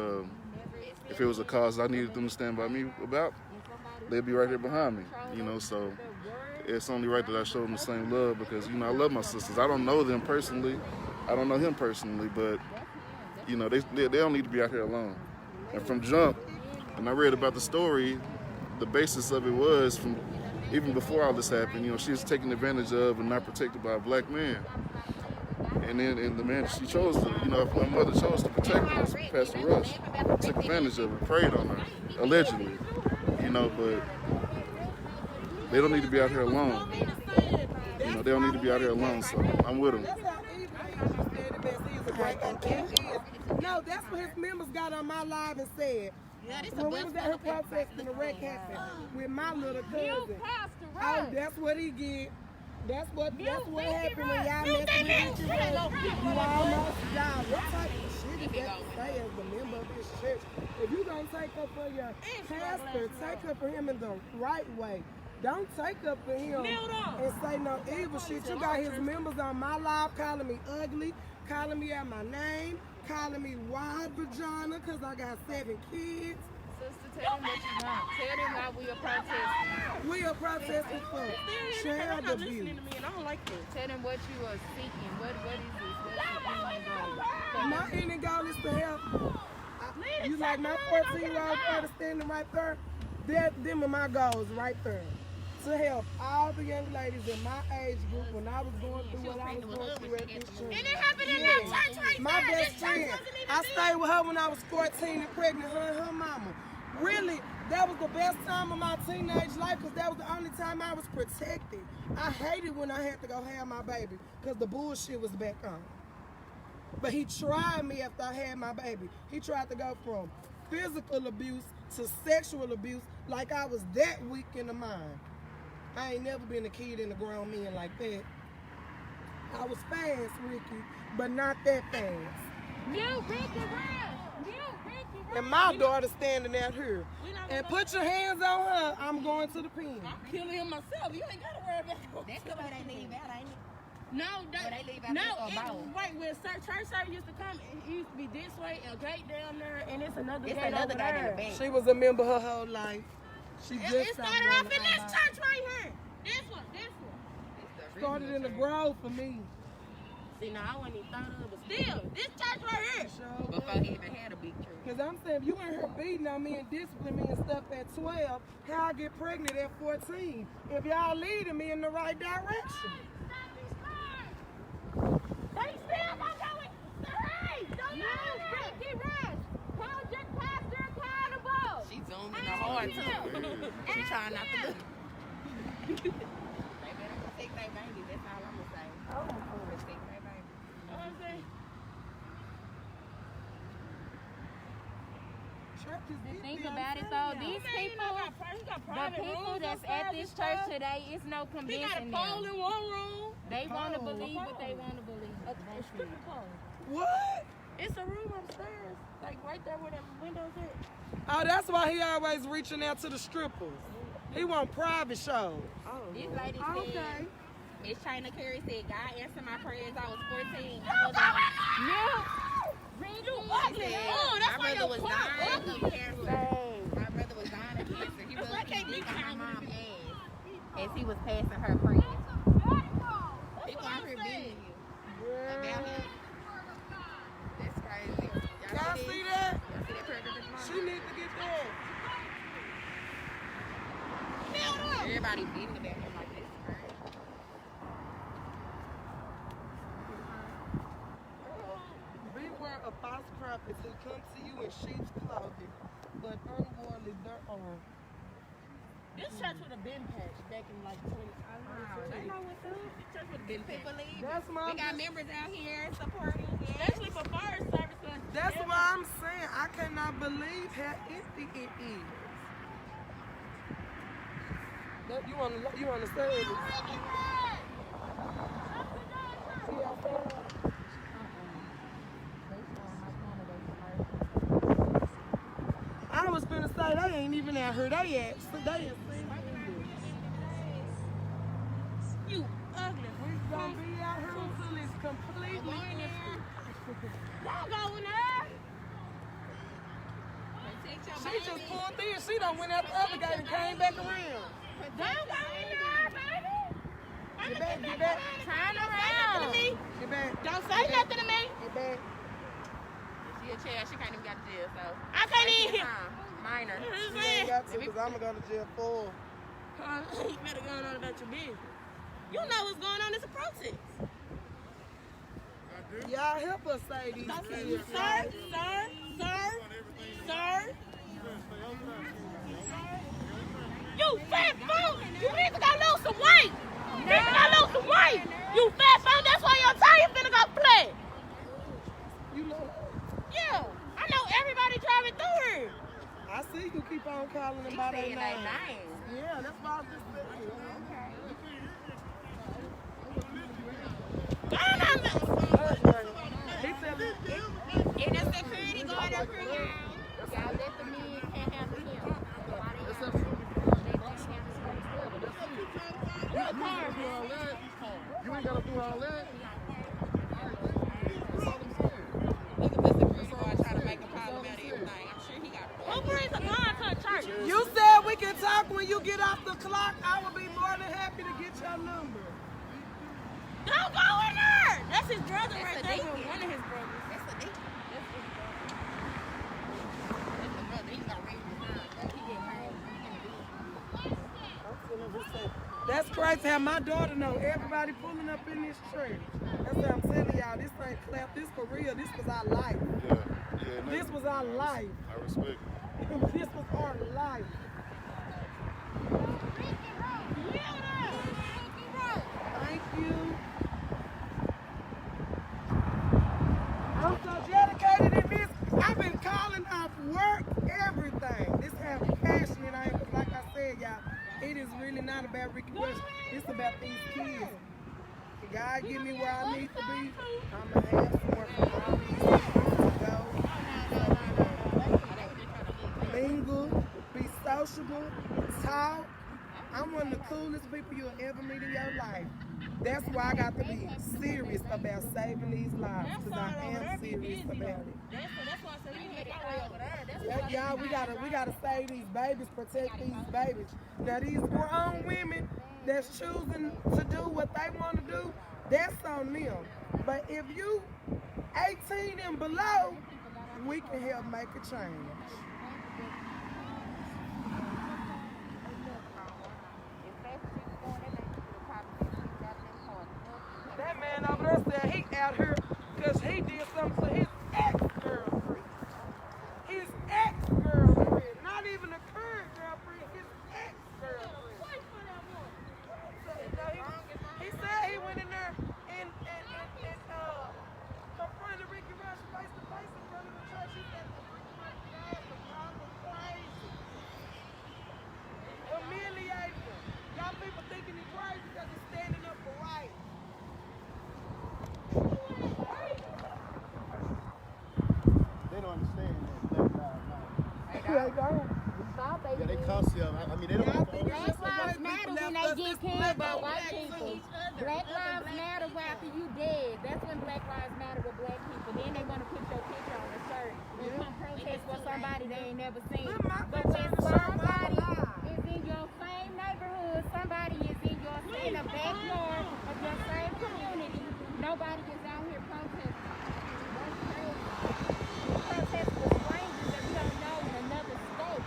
it was a cause I needed them to stand by me about, they'd be right here behind me, so it's only right that I show them the same love because, I love my sisters. I don't know them personally. I don't know him personally, but, they don't need to be out here alone. And from jump, and I read about the story, the basis of it was from, even before all this happened, she was taken advantage of and not protected by a black man. And then the man she chose to, my mother chose to protect her, Pastor Rush, took advantage of her, preyed on her, allegedly, but they don't need to be out here alone. They don't need to be out here alone, so I'm with them.
No, that's what his members got on my live and said. When we was at her protesting, the wreck happened with my little cousin. Oh, that's what he get. That's what happened when y'all mess with each other. You all know, y'all, what type of shit is that to say as a member of this church? If you gonna take up for your pastor, take up for him in the right way. Don't take up for him and say no evil shit. You got his members on my live calling me ugly, calling me out my name, calling me wide vagina because I got 7 kids.
Sister, tell them what you want. Tell them why we are protesting.
We are protesting for child abuse.
I don't like this. Tell them what you are seeking. What is this?
My ending goal is to help. You like my 14-year-old daughter standing right there? Them are my goals right there. To help all the young ladies in my age group when I was going through what I was going through at this church.
And it happened in that church right
My
there.
best friend. I stayed with her when I was 14 and pregnant, her and her mama. Really, that was the best time of my teenage life because that was the only time I was protected. I hated when I had to go have my baby because the bullshit was back on. But he tried me after I had my baby. He tried to go from physical abuse to sexual abuse like I was that weak in the mind. I ain't never been a kid in a grown man like that. I was fast, Ricky, but not that fast.
Mute Ricky Ryan.
And my daughter standing out here. And put your hands on her, I'm going to the pen.
I'm killing him myself. You ain't got to worry about it.
That's the way they leave out, ain't it?
No,
right.
When church service used to come, it used to be this way, a gate down there, and it's another gate
another
over
gate in the
there.
back.
She was a member her whole life.
It started off in this church right here. This one.
Started in the Grove for me.
See, now I wasn't even thought of it, but still, this church right here.
Before he even had a big church.
Because I'm saying, if you ain't here beating on me and disciplining me and stuff at 12, how I get pregnant at 14? If y'all leading me in the right direction.
They still gonna go in. Hey, don't use Ricky Rush. Hold your pastor accountable.
She zoomed in hard too. She trying not to look. They better protect their baby. That's all I'm gonna say. Protect their baby.
The thing about it though, these people, the people that's at this church today, it's no convincing them.
In one room.
They want to believe what they want to believe.
What?
It's a room upstairs, like right there where the windows at.
Oh, that's why he always reaching out to the strippers. He want private shows.
This lady said, Miss China Carey said, God answered my prayers. I was 14. My brother was dying of cancer. My brother was dying of cancer. He was beating my mom's ass as he was passing her friends. People out here beating you about him. That's crazy.
Y'all see that?
Y'all see that prayer this morning?
She needs to get that
everybody beating about him like this.
Beware of false prophets who come to you in sheep's clothing, but unworldly their own.
This church would have been patched back in like 20.
They know what's up. This church would have been
People leave.
That's my.
We got members out here supporting,
Especially for forest services.
That's why I'm saying I cannot believe how empty it is. You want to say it? I was finna say they ain't even out here. They ain't seen
you ugly.
we gonna be out here until it's completely empty.
Y'all go in there.
She just pulled in. She done went out the other gate and came back around.
Don't go in there, baby.
Get back.
Turn around.
Get back.
Don't say nothing to me.
Get back.
She a child. She can't even got to jail, so.
I can't even.
Minor.
You ain't got to, because I'm going to go to jail for.
You better go on about your business. You know what's going on. It's a protest.
Y'all help us say these kids.
Sir. You fat phone. You need to go lose some weight. You need to go lose some weight. You fat phone. That's why your tire finna go play.
You know.
Yeah. I know everybody driving through here.
I see you keep on calling them by their name. Yeah, that's why I was just saying.
And the security guard up here, y'all let the men can't handle him.
You ain't gotta do all that.
Look at the security guard trying to make a problem out of everything. I'm sure he got
Who brings a gun to a church?
You said we can talk when you get off the clock. I would be more than happy to get your number.
Don't go in there. That's his brother right there. One of his brothers.
That's a deacon. That's the brother. He's gonna raise his hand. He get paid.
That's crazy how my daughter know everybody pulling up in this church. That's what I'm telling y'all. This ain't clap. This for real. This was our life.
Yeah.
This was our life.
I respect it.
This was our life. Thank you. I'm so dedicated in this. I've been calling off work, everything. This how passionate I am. Like I said, y'all, it is really not about Ricky Rush. It's about these kids. If God give me where I need to be, I'm going to have somewhere for all these kids to go. Mingle, be sociable, talk. I'm one of the coolest people you'll ever meet in your life. That's why I got to be serious about saving these lives, because I am serious about it.
That's why I said you need to pray over there.
Y'all, we gotta save these babies, protect these babies. Now these grown women that's choosing to do what they want to do, that's on them. But if you 18 and below, we can help make a change. That man over there said he out here because he did something to his ex-girlfriend. His ex-girlfriend. Not even a current girlfriend, his ex-girlfriend. He said he went in there and confronted Ricky Rush face to face in front of the church. He said that Ricky Rush died was wrong and crazy. Humiliating him. Y'all people thinking he's crazy because he's standing up for right.
They don't understand that Black Lives Matter. Yeah, they concept. I mean, they don't.
Black Lives Matter when they get killed by white people. Black Lives Matter after you dead. That's when Black Lives Matter with black people. Then they want to put your picture on the shirt and come protest for somebody they ain't never seen. But when somebody is in your same neighborhood, somebody is in the backyard of your same community, nobody is out here protesting. That's crazy. We protest with strangers that we don't know in another state.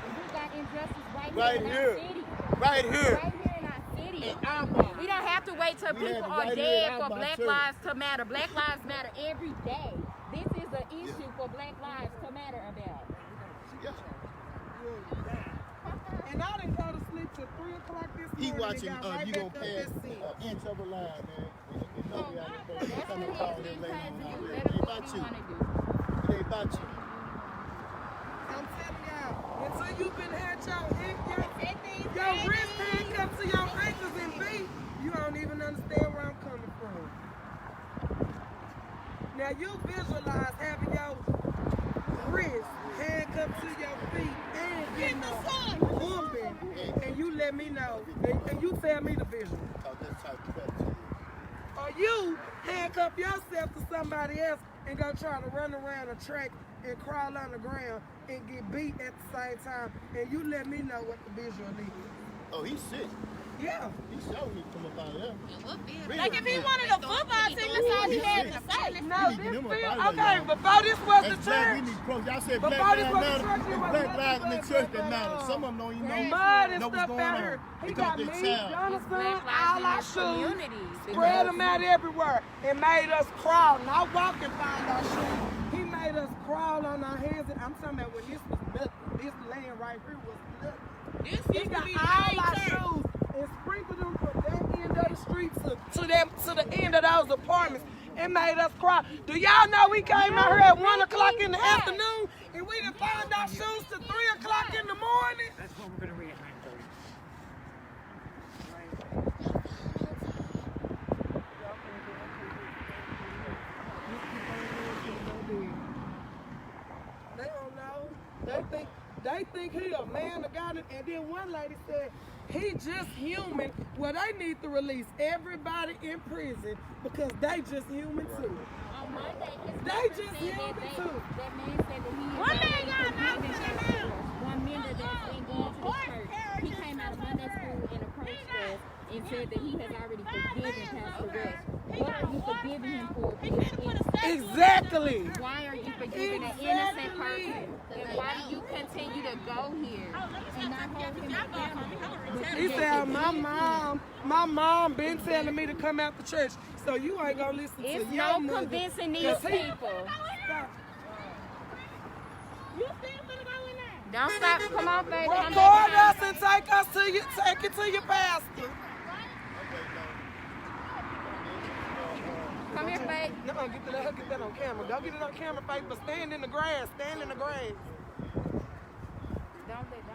And we got injustice right here in our city.
Right here.
Right here in our city. We don't have to wait till
We have
people
it
are
right here
dead
in
for
our
Black
church.
Lives to Matter. Black Lives Matter every day. This is an issue for Black Lives to matter about.
And I didn't go to sleep till 3 o'clock this morning.
He watching,
and got right
you
back
gonna
up
pass
at 6.
inch of a line, man. You know we out there.
That's
Come and
what
call
it
him
is.
later on.
Let
It
us
ain't
do what
about
we
you.
want to do.
It ain't about you.
I'm telling y'all, until you've been had your wrist handcuffed to your ankles and feet, you don't even understand where I'm coming from. Now you visualize having your wrist handcuffed to your feet and getting a woman, and you let me know, and you tell me the visual.
Oh, that's how you felt to you.
Or you handcuff yourself to somebody else and go try to run around a track and crawl on the ground and get beat at the same time, and you let me know what the visual is.
Oh, he's sick.
Yeah.
He showed me come up out of there.
Like if he wanted a football team, that's all he had to say.
No, this field, okay, before this was the church.
Y'all said
Before
Black
this
Lives
was the
Matter.
church, it
It's
was
Black Lives in the church that
nothing
matter.
but,
Some of them don't even
mud and
know what's
stuff
going
out
on.
here. He
Because
got
they
me,
child.
Jonathan,
Black lives
all
in
our
his
shoes,
communities.
spread them out everywhere, and made us crawl, not walk and find our shoes. He made us crawl on our hands, and I'm talking about when this was nothing. This land right here was nothing. He got all our shoes and sprinkled them from that end of the street to the end of those apartments and made us cry. Do y'all know we came out here at 1 o'clock in the afternoon and we done found our shoes to 3 o'clock in the morning?
That's what we're going to read at 9:30.
They don't know. They think he a man of God, and then one lady said he just human. Well, they need to release everybody in prison because they just human too.
On Monday,
They just human too.
that man said that he is already forgiven one member that's been going to the church. He came out of Monday school and approached us and said that he has already forgiven Pastor West. What are you forgiving him for?
Exactly.
Why are you forgiving an innocent person? And why do you continue to go here and not hold him accountable?
He said, my mom been telling me to come out the church, so you ain't gonna listen
It's
to your
no
mother.
convincing these people. Don't stop. Come on, baby.
Record us and take it to your pastor.
Come here, babe.
No, let her get that on camera. Don't get it on camera, babe, but stand in the grass. Stand in the grass.
Don't.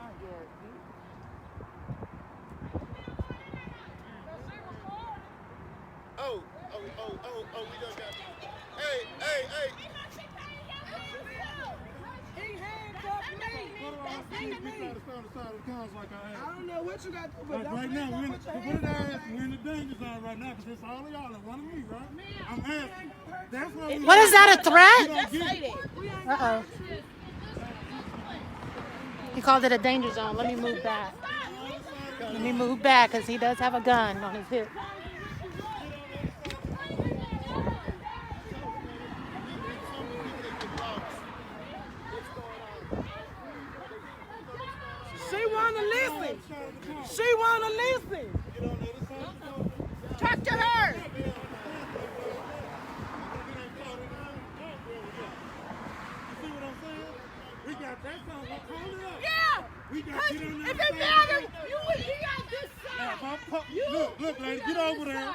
Oh, we done got Hey.
He handcuffed me. I don't know what you got to do, but
Like right now, we're in the danger zone right now because it's all of y'all that want me, right? I'm asking. That's why
What is that, a threat?
we don't get it.
Uh-oh. He called it a danger zone. Let me move back. Let me move back because he does have a gun on his hip.
She wanna listen. She wanna listen. Talk to her.
We got that song. Hold it up.
Yeah.
We got get on
If
that
it matters, you would be on this side.
Look, lady, get over there.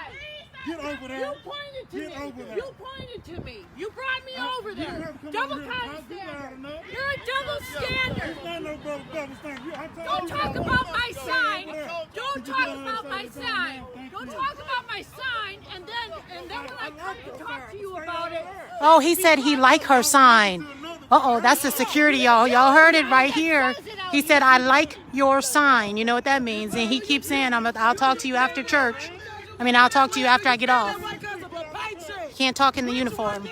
Get over there.
You pointed to
Get
me.
over there.
You pointed to me. You brought me over
You
there.
have to come
Double
over here and talk
standard.
loud enough.
You're a double standard.
It's not no double standard.
Don't talk about my sign. Don't talk about my sign. Don't talk about my sign. And then when I come to talk to you about it.
Oh, he said he liked her sign. Uh-oh, that's the security, y'all. Y'all heard it right here. He said, I like your sign. You know what that means. And he keeps saying, I'll talk to you after church. I'll talk to you after I get off. Can't talk in the uniform.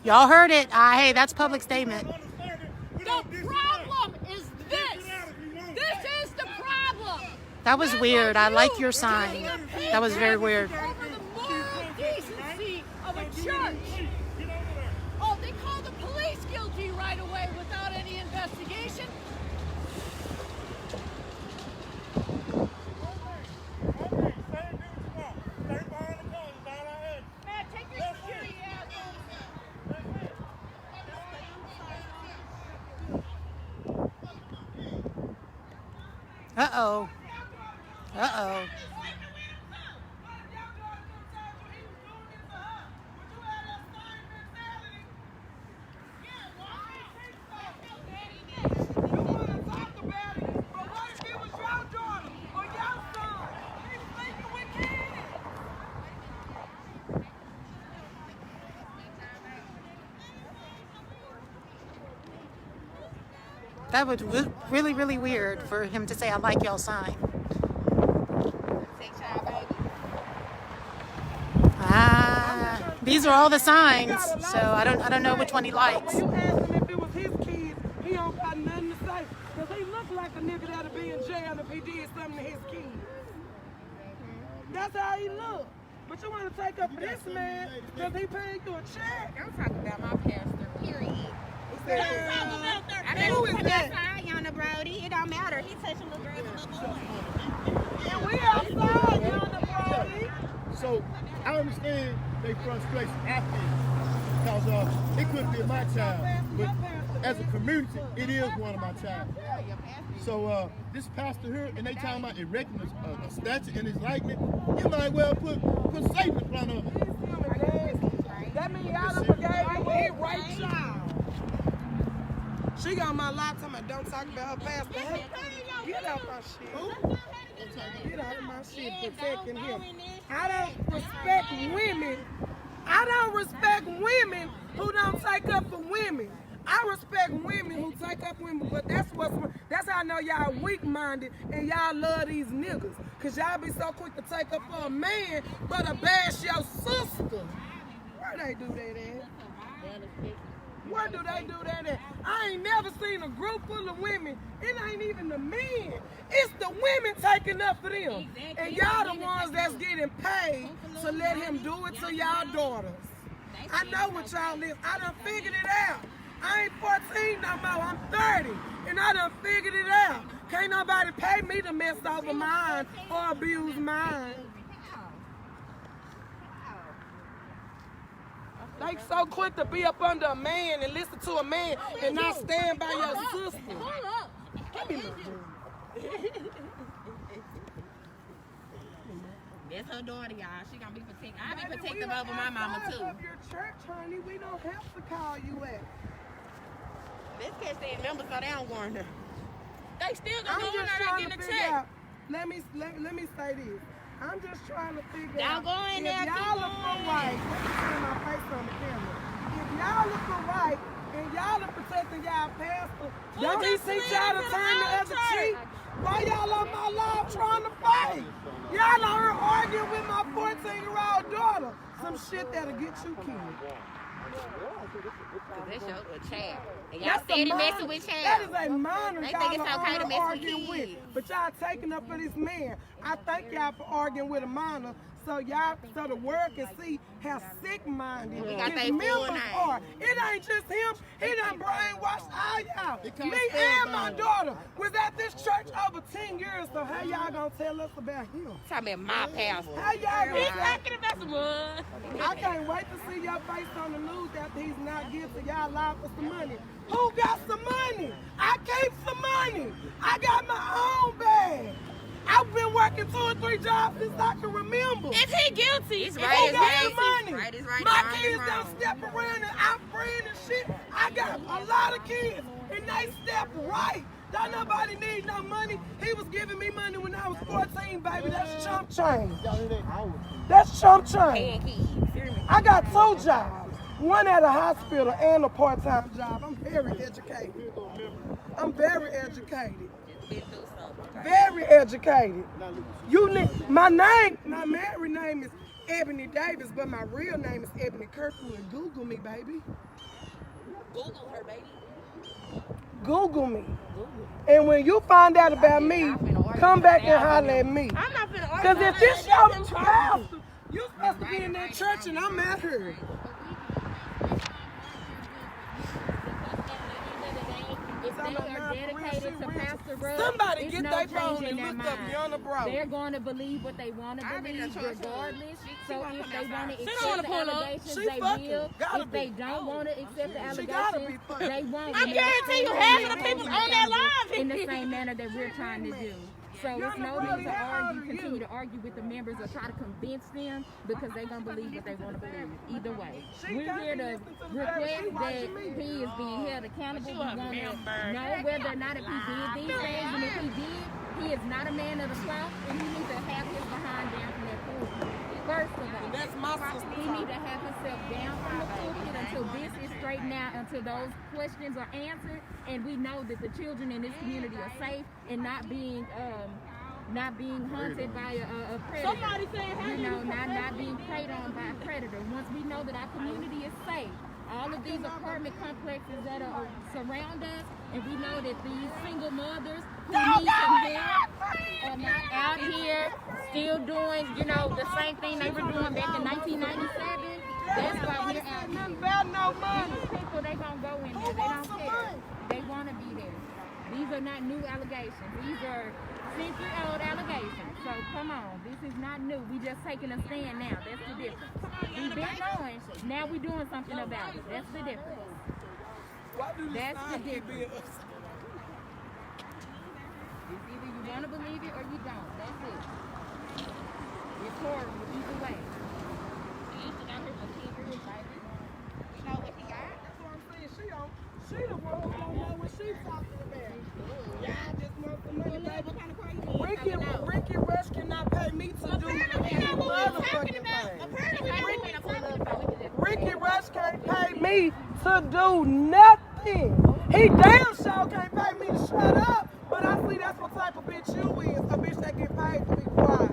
Y'all heard it. Hey, that's public statement.
The problem is this. This is the problem.
That was weird. I like your sign. That was very weird.
Over the moral decency of a church. Oh, they call the police guilty right away without any investigation.
Uh-oh. Uh-oh. That was really, really weird for him to say, I like y'all sign. Ah, these are all the signs, so I don't know which one he likes.
You asked him if it was his kids, he don't got nothing to say. Because he looked like a nigga that'll be in jail if he did something to his kids. That's how he look. But you want to take up for this man because he paid you a check.
I'm talking about my pastor, period.
I mean, who is that?
Yana Brody. It don't matter. He touching little girls and little boys.
And we outside, Yana Brody.
So I understand they frustration after because it could be my child, but as a community, it is one of my child. So this pastor here, and they talking about erecting a statue in his likeness, you might well put Satan in front of it.
That means y'all done forgave him when he raped y'all. She got my lot talking about don't talk about her pastor. Hey, get out my shit. Get out of my shit protecting him. I don't respect women. I don't respect women who don't take up for women. I respect women who take up for women, but that's how I know y'all weak-minded and y'all love these niggas. Cause y'all be so quick to take up for a man, but to bash your sister. Where they do that at? Where do they do that at? I ain't never seen a group full of women. It ain't even the men. It's the women taking up for them. And y'all the ones that's getting paid to let him do it to y'all daughters. I know what y'all live. I done figured it out. I ain't 14 no more. I'm 30. And I done figured it out. Can't nobody pay me to mess over mine or abuse mine. They so quick to be up under a man and listen to a man and not stand by your sister. Give me
That's her daughter, y'all. She gonna be protected. I'll be protective over my mama too.
Your church, honey, we don't have to call you at.
Let's catch their members so they don't go in there. They still gonna
I'm
go in
just
there
trying
and
to
get a
figure
check.
out. Let me say this. I'm just trying to figure out.
Y'all go in there,
if y'all look for right, let me turn my face on the camera. If y'all look for right and y'all are protecting y'all pastor, don't he teach y'all to turn the other cheek? Why y'all on my live trying to fight? Y'all are here arguing with my 14-year-old daughter. Some shit that'll get you killed.
That's your child. And y'all steady messing with child.
That is a minor.
They think it's okay to mess with kids.
But y'all taking up for this man. I thank y'all for arguing with a minor. So the world can see how sick-minded his members are. It ain't just him. He done brainwashed all y'all. Me and my daughter was at this church over 10 years. So how y'all gonna tell us about him?
Talking about my pastor.
How y'all
He's
gonna
talking about some mud.
I can't wait to see your face on the news after he's not guilty. Y'all lie for some money. Who got some money? I keep some money. I got my own bag. I've been working 2 or 3 jobs since I can remember.
Is he guilty? It's
Who
right.
got the money?
Right is right.
My kids don't step around and I'm friend and shit. I got a lot of kids and they step right. Don't nobody need no money. He was giving me money when I was 14, baby. That's chump change. That's chump change. I got 2 jobs. One at a hospital and a part-time job. I'm very educated. I'm very educated. Very educated. My married name is Ebony Davis, but my real name is Ebony Kirkwood. Google me, baby.
Google her, baby.
Google me. And when you find out about me, come back and holler at me.
I'm not finna argue.
Because if this your pastor, you supposed to be in that church and I'm at her. Somebody get their phone and look up Yana Bro.
They're going to believe what they want to believe regardless. So if they want to accept the allegations, they will. If they don't want to accept the allegations, they won't.
I guarantee you half of the people on that live
in the same manner that we're trying to do. So it's no need to continue to argue with the members or try to convince them because they're going to believe what they want to believe. Either way, we're here to request that he is being held accountable. We want to know whether or not if he did these things, and if he did, he is not a man of the cloth, and he needs to have his behind down from that pulpit. First of all,
that's my sister.
He needs to have himself down from the pulpit until this is straightened out, until those questions are answered, and we know that the children in this community are safe and not being hunted by a predator.
Somebody said,
not being preyed on by a predator. Once we know that our community is safe, all of these apartment complexes that surround us, and we know that these single mothers who need some help are not out here still doing, the same thing they were doing back in 1997. That's why we're out here.
No money.
These people, they gonna go in there. They don't care. They want to be there. These are not new allegations. These are century-old allegations. So come on, this is not new. We just taking a stand now. That's the difference. We've been knowing. Now we're doing something about it. That's the difference. That's the difference. It's either you want to believe it or you don't. That's it. It's horrible either way. You got her for 10 years, baby. You know what she got?
That's what I'm saying. She the one who don't know what she's talking about. Y'all just want some money, baby. Ricky Rush cannot pay me to do any motherfucking thing. Ricky Rush can't pay me to do nothing. He damn sure can't pay me to shut up. But I see that's what type of bitch you is. A bitch that get paid to be quiet.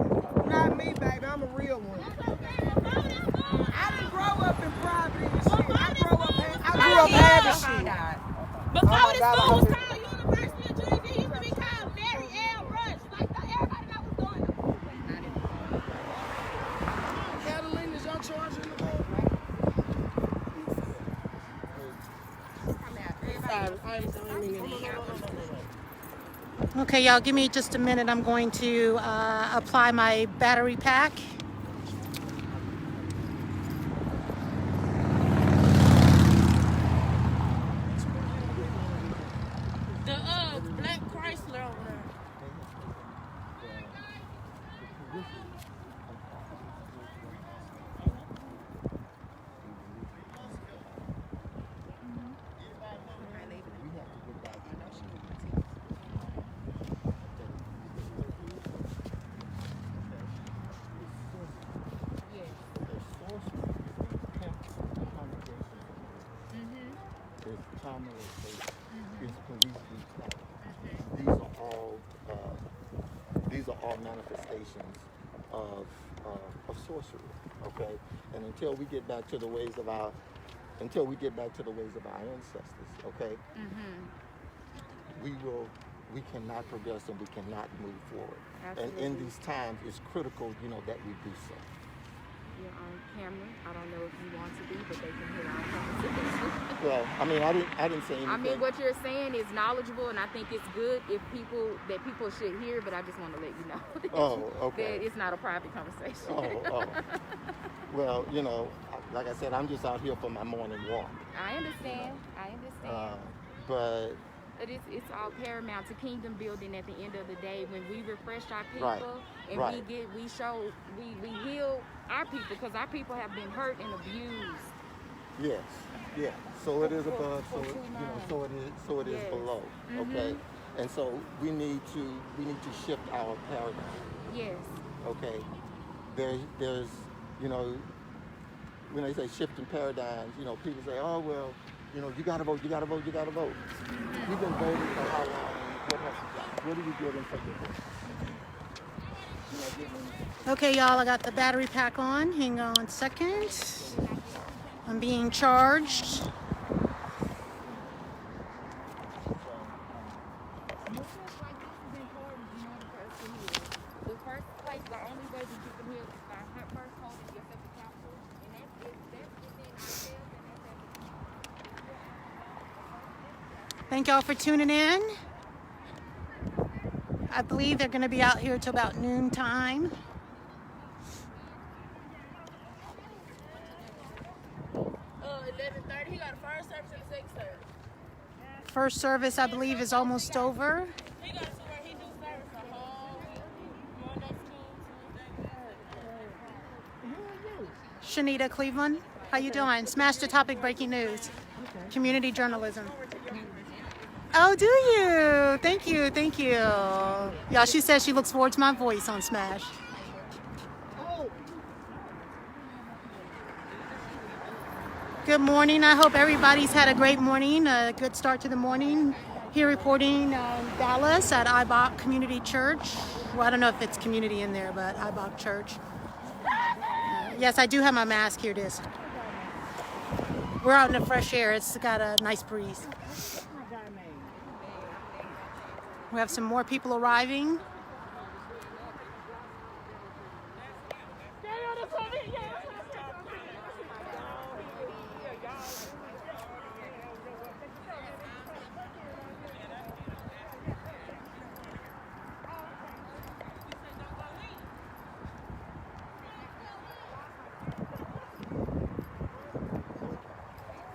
Not me, baby. I'm a real one. I didn't grow up in private and shit. I grew up having shit.
Before this school was called University of Georgia, it used to be called Mary L. Rush. Like, everybody know what's going on.
Catalina, is y'all charging the boat?
Okay, y'all, give me just a minute. I'm going to apply my battery pack.
The black Chrysler over there.
These are all manifestations of sorcery, okay? And until we get back to the ways of our ancestors, okay? We cannot progress and we cannot move forward.
Absolutely.
And in these times, it's critical, that we do so.
You're on camera. I don't know if you want to be, but they can hear our conversation.
Well, I mean, I didn't say anything.
I mean, what you're saying is knowledgeable, and I think it's good if people should hear. But I just want to let you know that it's not a private conversation.
Well, like I said, I'm just out here for my morning walk.
I understand.
But
it's all paramount to kingdom building at the end of the day. When we refresh our people and we heal our people, because our people have been hurt and abused.
Yes, yeah. So it is above, so it is below. Okay, and so we need to shift our paradigm.
Yes.
Okay. There's when they say shifting paradigms, people say, oh well, you gotta vote. We've been voting for how long? What are you getting for your vote?
Okay, y'all, I got the battery pack on. Hang on a second. I'm being charged. Thank y'all for tuning in. I believe they're going to be out here till about noon time.
He got a first service and a second service.
First service, I believe, is almost over.
He got to where he do service a whole
Shanita Cleveland. How you doing? Smash the topic, breaking news. Community journalism. Oh, do you? Thank you, thank you. Yeah, she says she looks forward to my voice on Smash. Good morning. I hope everybody's had a great morning, a good start to the morning. Here reporting Dallas at IBOC Community Church. Well, I don't know if it's community in there, but IBOC Church. Yes, I do have my mask. Here it is. We're out in the fresh air. It's got a nice breeze. We have some more people arriving.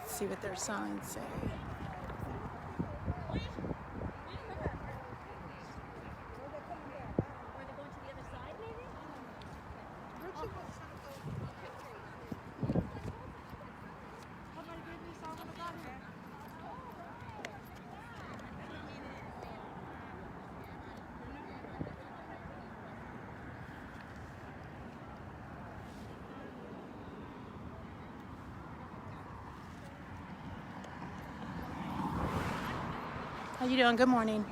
Let's see what their signs say. How you doing? Good morning.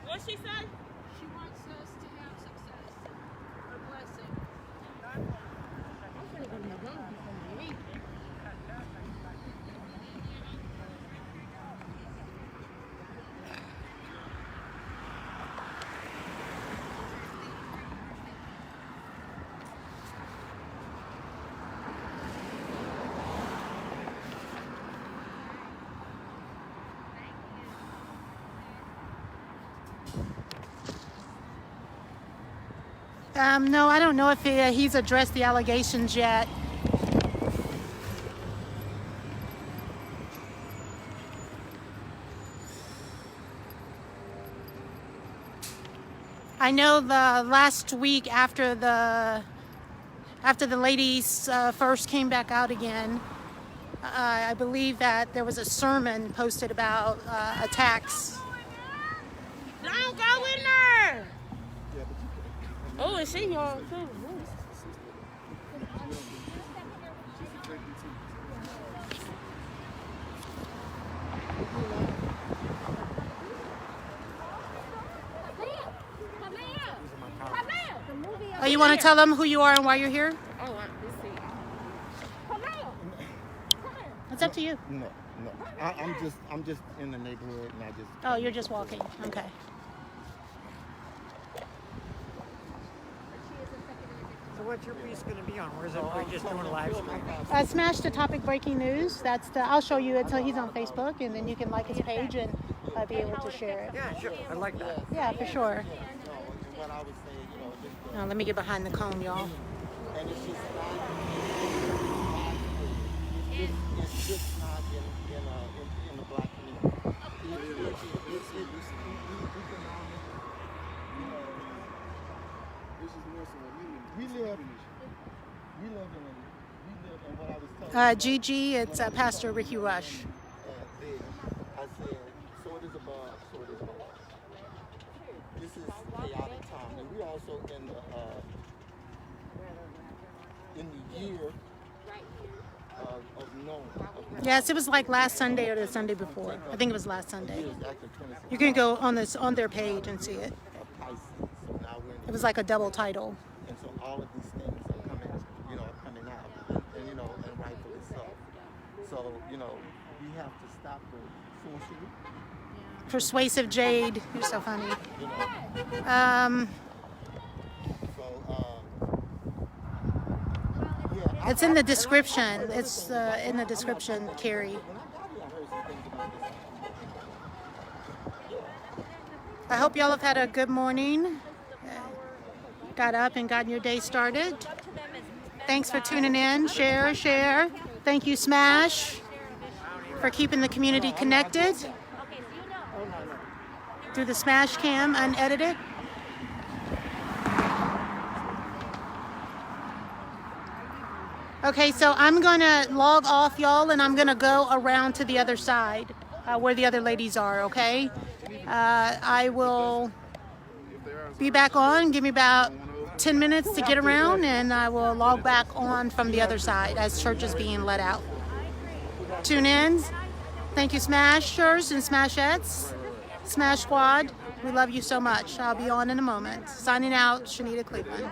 What she said?
She wants us to have success. Her blessing. I'm gonna go to McDonald's before we eat.
No, I don't know if he's addressed the allegations yet. I know the last week after the ladies first came back out again, I believe that there was a sermon posted about attacks.
Don't go in there! Oh, is she young too?
Oh, you want to tell them who you are and why you're here?
Oh, let's see. Come here. Come here.
It's up to you.
No. I'm just in the neighborhood, and I just.
Oh, you're just walking. Okay.
So what's your piece going to be on? Or is it we're just doing a live stream?
Smash the topic breaking news. I'll show you it. He's on Facebook, and then you can like his page and be able to share it.
Yeah, sure. I like that.
Yeah, for sure.
What I would say,
Now, let me get behind the cone, y'all.
and it's just not. It's just not in the black community. We live in what I was telling
Gigi, it's Pastor Ricky Rush.
I said, so it is above, so it is below. This is chaotic time, and we're also in the year of knowing.
Yes, it was like last Sunday or the Sunday before. I think it was last Sunday. You can go on their page and see it. It was like a double title.
And so all of these things are coming out, and rightfully so. So, you know, we have to stop the sorcery.
Persuasive Jade. You're so funny.
You know.
It's in the description. It's in the description, Carrie. I hope y'all have had a good morning. Got up and gotten your day started. Thanks for tuning in. Share, share. Thank you, Smash, for keeping the community connected through the Smash Cam unedited. Okay, so I'm gonna log off, y'all, and I'm gonna go around to the other side where the other ladies are, okay? I will be back on. Give me about 10 minutes to get around, and I will log back on from the other side as church is being let out. Tune in. Thank you, Smashers and Smashettes. Smash Squad, we love you so much. I'll be on in a moment. Signing out, Shanita Cleveland.